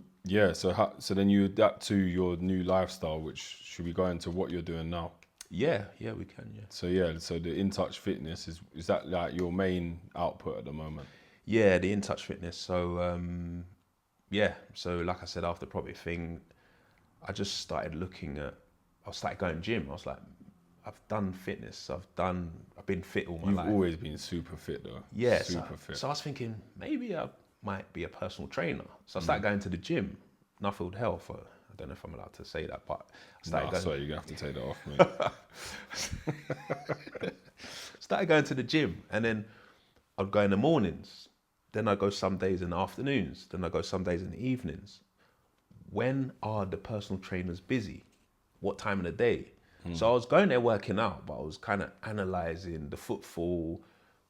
so then you adapt to your new lifestyle, which should we go into what you're doing now? Yeah, we can, yeah. So the In Touch Fitness is that like your main output at the moment? Yeah, the In Touch Fitness. So so like I said, after the property thing, I just started I started going gym. I was like, I've done fitness. I've been fit all my life. You've always been super fit though. Yeah, super fit. So I was thinking maybe I might be a personal trainer. So I started going to the gym, Nuffield Health. I don't know if I'm allowed to say that, but I started going. Sorry, you're gonna have to take that off, mate. Started going to the gym, and then I'd go in the mornings. Then I go some days in the afternoons. Then I go some days in the evenings. When are the personal trainers busy? What time of the day? So I was going there working out, but I was kind of analysing the footfall,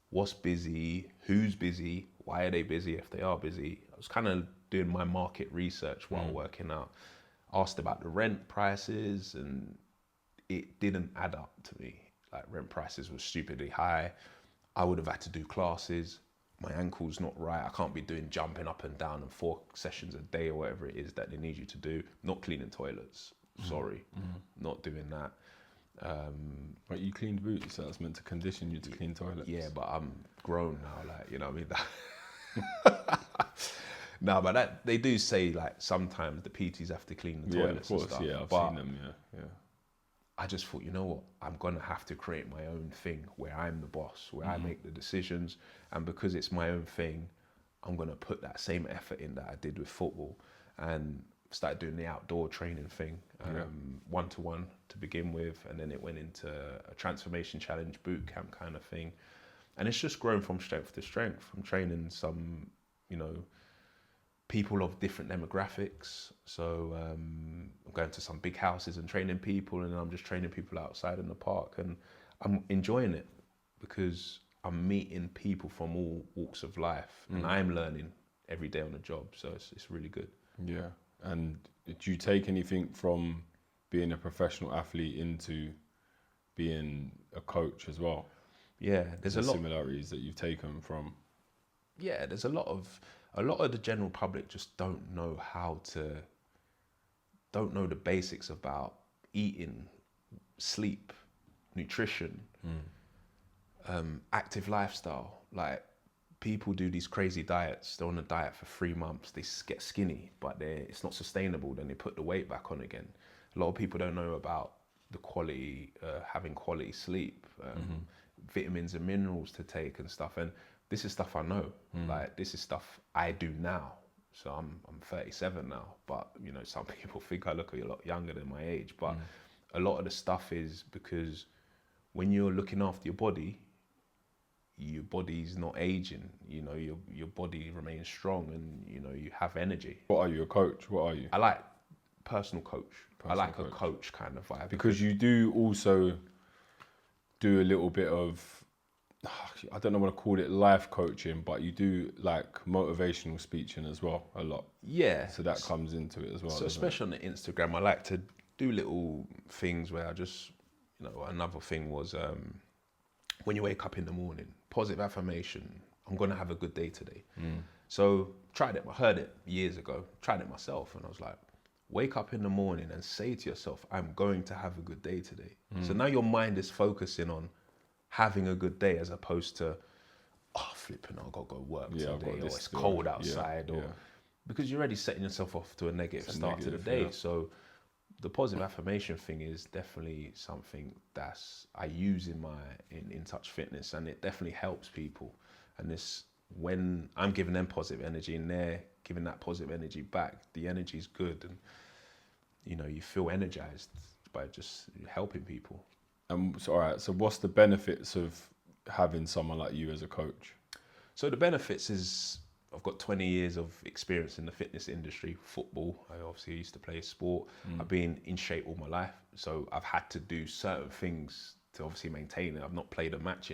what's busy, who's busy, why are they busy if they are busy. I was kind of doing my market research while working out. Asked about the rent prices, and it didn't add up to me. Like, rent prices were stupidly high. I would have had to do classes. My ankle's not right. I can't be doing jumping up and down and 4 sessions a day or whatever it is that they need you to do. Not cleaning toilets. Sorry, not doing that. But you cleaned boots, so that's meant to condition you to clean toilets. Yeah, but I'm grown now, like, you know what I mean? No, but that they do say like sometimes the PTs have to clean the toilets and stuff. Yeah, I've but seen them. Yeah. I just thought, you know what? I'm gonna have to create my own thing where I'm the boss, where I make the decisions, and because it's my own thing, I'm gonna put that same effort in that I did with football, and started doing the outdoor training thing, 1-to-1 to begin with, and then it went into a transformation challenge boot camp kind of thing, and it's just grown from strength to strength. I'm training some, people of different demographics. So I'm going to some big houses and training people, and I'm just training people outside in the park, and I'm enjoying it because I'm meeting people from all walks of life, and I'm learning every day on the job. So it's really good. Yeah. And do you take anything from being a professional athlete into being a coach as well? Yeah, there's a lot similarities that you've taken from. Yeah, there's a lot of the general public just don't know the basics about eating, sleep, nutrition, active lifestyle. Like, people do these crazy diets. They're on a diet for 3 months. They get skinny, but it's not sustainable. Then they put the weight back on again. A lot of people don't know about the quality, having quality sleep, vitamins and minerals to take and stuff. And this is stuff I know. Like, this is stuff I do now. So I'm 37 now, but you know, some people think I look a lot younger than my age. But a lot of the stuff is because when you're looking after your body's not aging. You know, your body remains strong, and you know, you have energy. What are you, a coach? What are you? I like personal coach. I like a coach kind of vibe. Because you do also do a little bit of, I don't know what to call it, life coaching, but you do like motivational speaking as well a lot. Yeah. So that comes into it as well. So especially on the Instagram, I like to do little things where I just, you know, another thing was when you wake up in the morning, positive affirmation, I'm going to have a good day today. So tried it, I heard it years ago, tried it myself, and I was like, wake up in the morning and say to yourself, I'm going to have a good day today. So now your mind is focusing on having a good day, as opposed to, oh, flipping, I've got to go work today, or it's cold outside, or because you're already setting yourself off to a negative start to the day. So the positive affirmation thing is definitely something I use in Touch Fitness, and it definitely helps people. And this, when I'm giving them positive energy and they're giving that positive energy back, the energy is good, and you know, you feel energized by just helping people. So, all right, so what's the benefits of having someone like you as a coach? So the benefits is, I've got 20 years of experience in the fitness industry, football. I obviously used to play sport. I've been in shape all my life. So I've had to do certain things to obviously maintain it. I've not played a match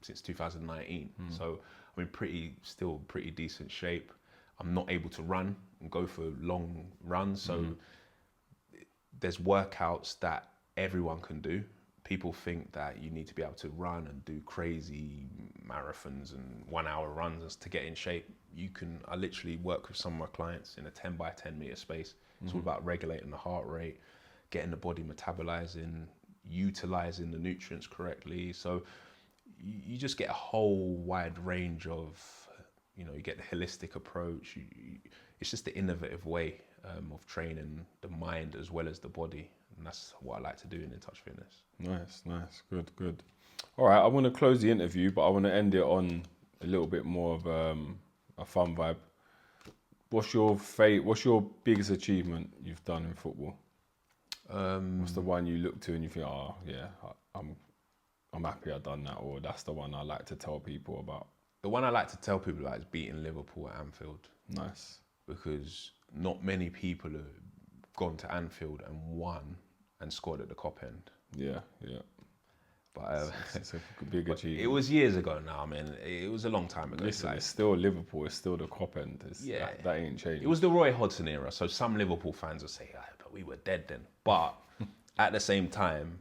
since 2019. So I'm in still pretty decent shape. I'm not able to run and go for long runs. So there's workouts that everyone can do. People think that you need to be able to run and do crazy marathons and 1 hour runs to get in shape. I literally work with some of my clients in a 10 by 10 meter space. It's all about regulating the heart rate, getting the body metabolizing, utilizing the nutrients correctly. So you just get a whole wide range of, you know, you get the holistic approach. It's just the innovative way of training the mind as well as the body. And that's what I like to do in Touch Fitness. Nice, good. All right, I want to close the interview, but I want to end it on a little bit more of a fun vibe. What's your biggest achievement you've done in football? What's the one you look to and you think, oh yeah, I'm happy I've done that, or that's the one I like to tell people about? The one I like to tell people about is beating Liverpool at Anfield. Nice. Because not many people have gone to Anfield and won and scored at the Cop End. Yeah. But it's a big achievement. It was years ago now, man. It was a long time ago. Listen, it's still Liverpool. It's still the Cop End. That ain't changed. It was the Roy Hodgson era. So some Liverpool fans will say, but we were dead then. But at the same time,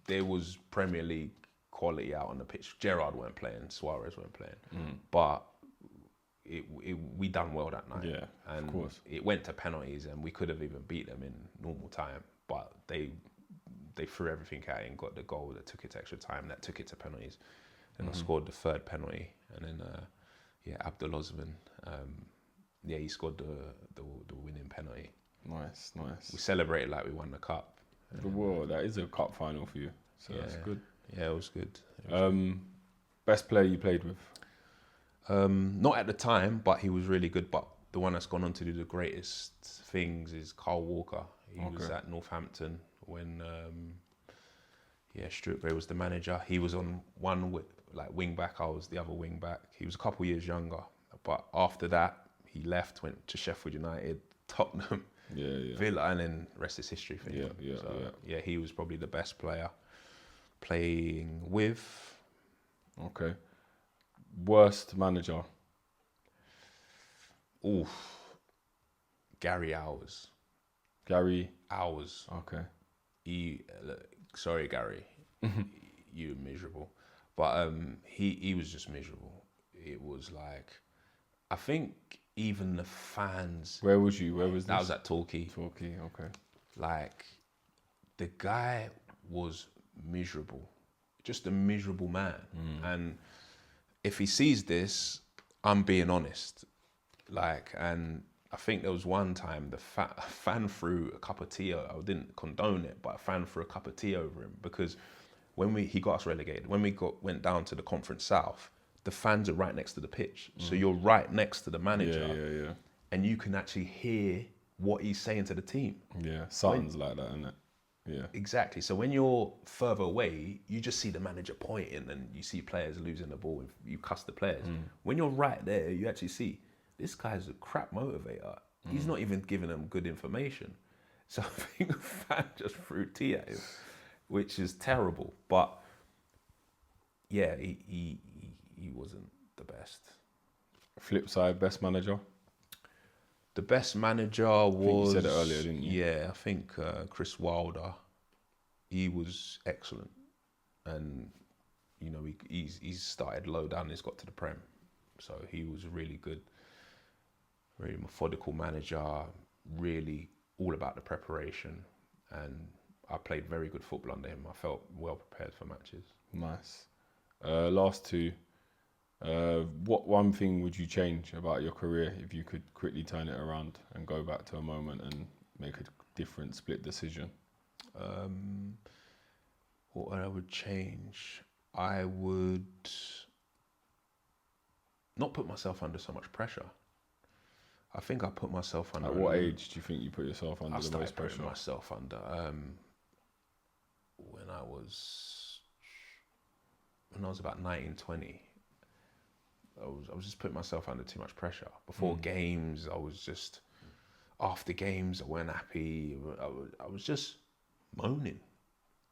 there was Premier League quality out on the pitch. Gerrard weren't playing. Suarez weren't playing. But we done well that night. Yeah, and of course. It went to penalties, and we could have even beat them in normal time. But they threw everything at it and got the goal that took it to extra time, that took it to penalties. And I scored the third penalty. And then, Abdul Osman, he scored the winning penalty. Nice. We celebrated like we won the cup. Whoa, that is a cup final for you. So that's good. Yeah, it was good. Best player you played with? Not at the time, but he was really good. But the one that's gone on to do the greatest things is Carl Walker. He was at Northampton when Stuart Gray was the manager. He was on one wing back. I was the other wing back. He was a couple years younger, but after that he left, went to Sheffield United, Tottenham, Villa, and then rest is history for him. He was probably the best player playing with. Okay. Worst manager? Oof. Gary Hours. Gary Hours. Okay. Sorry, Gary. You're miserable. But he was just miserable. It was like, I think even the fans. Where was you? Where was this? That was at Torquay. Torquay, okay. Like, the guy was miserable, just a miserable man. And if he sees this, I'm being honest. Like, and I think there was one time a fan threw a cup of tea. I didn't condone it, but a fan threw a cup of tea over him because when he got us relegated, when we went down to the Conference South, the fans are right next to the pitch. So you're right next to the manager. Yeah. And you can actually hear what he's saying to the team. Yeah, something's like that, isn't it? Yeah. Exactly. So when you're further away, you just see the manager pointing and you see players losing the ball. You cuss the players. When you're right there, you actually see this guy's a crap motivator. He's not even giving them good information. So I think the fan just threw tea at him, which is terrible. But yeah, he wasn't the best. Flip side, best manager? The best manager was... you said it earlier, didn't you? Yeah, I think Chris Wilder. He was excellent. And, you know, he's started low down, he's got to the Prem. So he was really good. Really methodical manager, really all about the preparation. And I played very good football under him. I felt well prepared for matches. Nice. Last two. What one thing would you change about your career if you could quickly turn it around and go back to a moment and make a different split decision? What I would change? I would not put myself under so much pressure. I think I put myself under... At what age do you think you put yourself under I the most started putting pressure? myself under when I was about 19, 20. I was just putting myself under too much pressure. Before games, I was just... After games, I weren't happy. I was just moaning.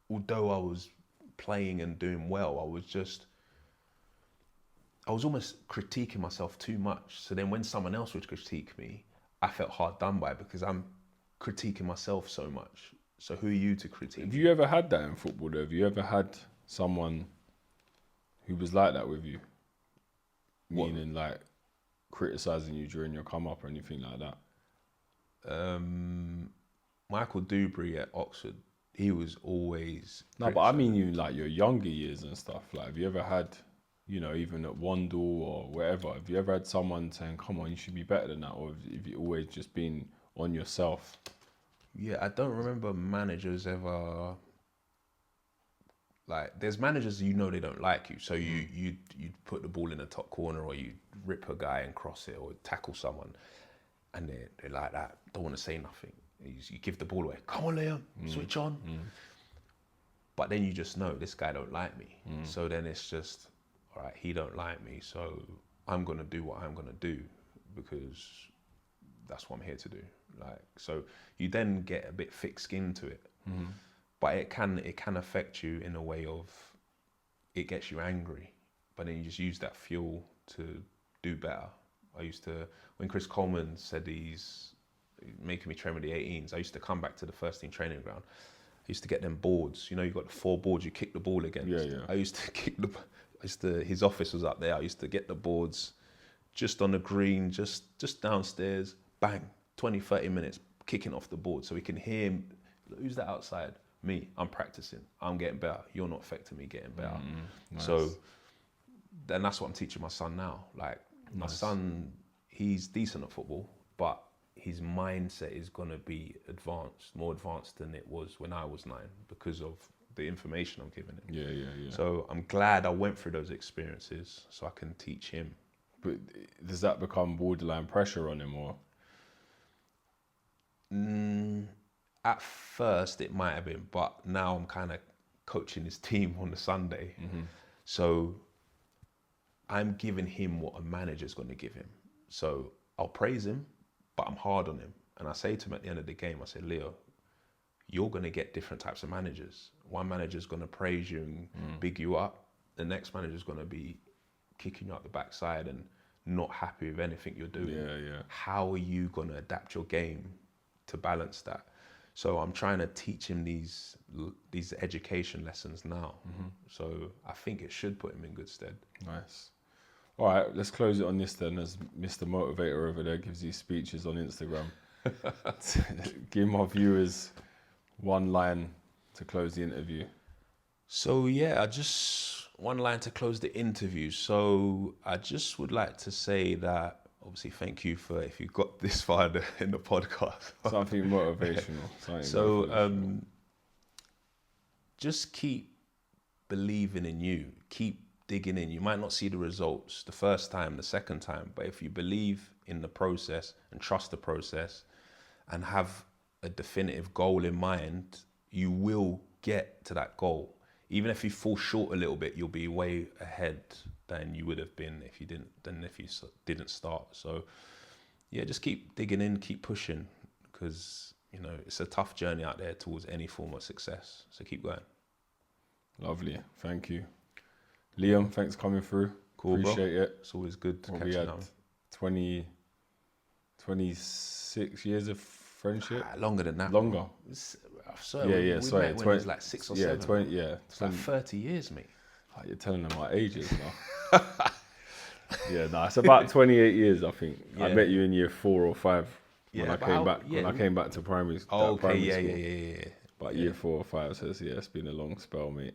Although I was playing and doing well, I was almost critiquing myself too much. So then when someone else would critique me, I felt hard done by because I'm critiquing myself so much. So who are you to critique? Have you ever had that in football though? Have you ever had someone who was like that with you? Meaning like criticising you during your come up or anything like that? Michael Dewberry at Oxford, he was always... No, but I mean you like your younger years and stuff. Like have you ever had... You know, even at Wandle or wherever, have you ever had someone saying, come on, you should be better than that? Or have you always just been on yourself? Yeah, I don't remember managers ever... Like, there's managers you know they don't like you. So you'd put the ball in the top corner or you rip a guy and cross it or tackle someone. And they're like that, don't want to say nothing. You give the ball away, come on Liam, switch on. But then you just know, this guy don't like me. So then it's just... all right, he don't like me, so I'm gonna do what I'm gonna do because that's what I'm here to do. Like, so you then get a bit thick-skinned to it, but it can affect you in a way of it gets you angry, but then you just use that fuel to do better. I used to, when Chris Coleman said he's making me train with the 18s, I used to come back to the first team training ground. I used to get them boards. You know, you got the 4 boards you kick the ball against. Yeah. I used to kick his office was up there. I used to get the boards just on the green, just downstairs, bang, 20, 30 minutes kicking off the board so we can hear him. Who's that outside? Me, I'm practicing. I'm getting better. You're not affecting me getting better. Nice. So then that's what I'm teaching my son now. Like my son, he's decent at football, but his mindset is gonna be more advanced than it was when I was 9 because of the information I'm giving him. Yeah. So I'm glad I went through those experiences so I can teach him. But does that become borderline pressure on him or? At first it might have been, but now I'm kind of coaching his team on the Sunday. So I'm giving him what a manager's going to give him. So I'll praise him, but I'm hard on him. And I say to him at the end of the game, I say, Leo, you're going to get different types of managers. One manager's going to praise you and big you up. The next manager's going to be kicking you out the backside and not happy with anything you're doing. Yeah. How are you going to adapt your game to balance that? So I'm trying to teach him these education lessons now. So I think it should put him in good stead. Nice. All right, let's close it on this then, as Mr. Motivator over there gives these speeches on Instagram. Give my viewers one line to close the interview. So yeah, I just one line to close the interview. So I just would like to say that obviously thank you for if you got this far in the podcast. Something motivational. Something So motivational. just keep believing in you. Keep digging in. You might not see the results the first time, the second time, but if you believe in the process and trust the process and have a definitive goal in mind, you will get to that goal. Even if you fall short a little bit, you'll be way ahead than you would have been if you didn't start. So yeah, just keep digging in, keep pushing, because it's a tough journey out there towards any form of success. So keep going. Lovely. Thank you. Liam, thanks for coming through. Cool, Appreciate bro. it. It's always good to What catch we you had now. 26 years of friendship. Longer than that. Longer. Bro. I swear, Yeah, we sorry. met when it was like 6 or 7. 20, yeah. It's like 30 years, mate. Oh, you're telling them my ages now. Yeah, no, it's about 28 years, I think. I Yeah. met you in year 4 or 5 when Yeah, I but came how- back. yeah. When I came back to primary. Oh, okay, primary yeah, school. yeah. But year 4 or 5 says, yeah, it's been a long spell, mate.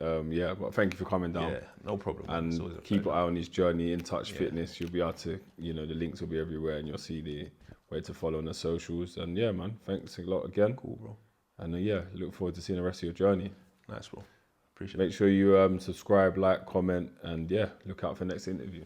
Yeah, but thank you for coming down. Yeah, no problem. Man. It's always a And keep an pleasure. eye on his journey in touch fitness. You'll be able to, the links will be everywhere, and you'll see the where to follow on the socials. And yeah, man, thanks a lot again. Cool, bro. And yeah, look forward to seeing the rest of your journey. Nice, bro. Appreciate it. Make sure you subscribe, like, comment, and yeah, look out for the next interview.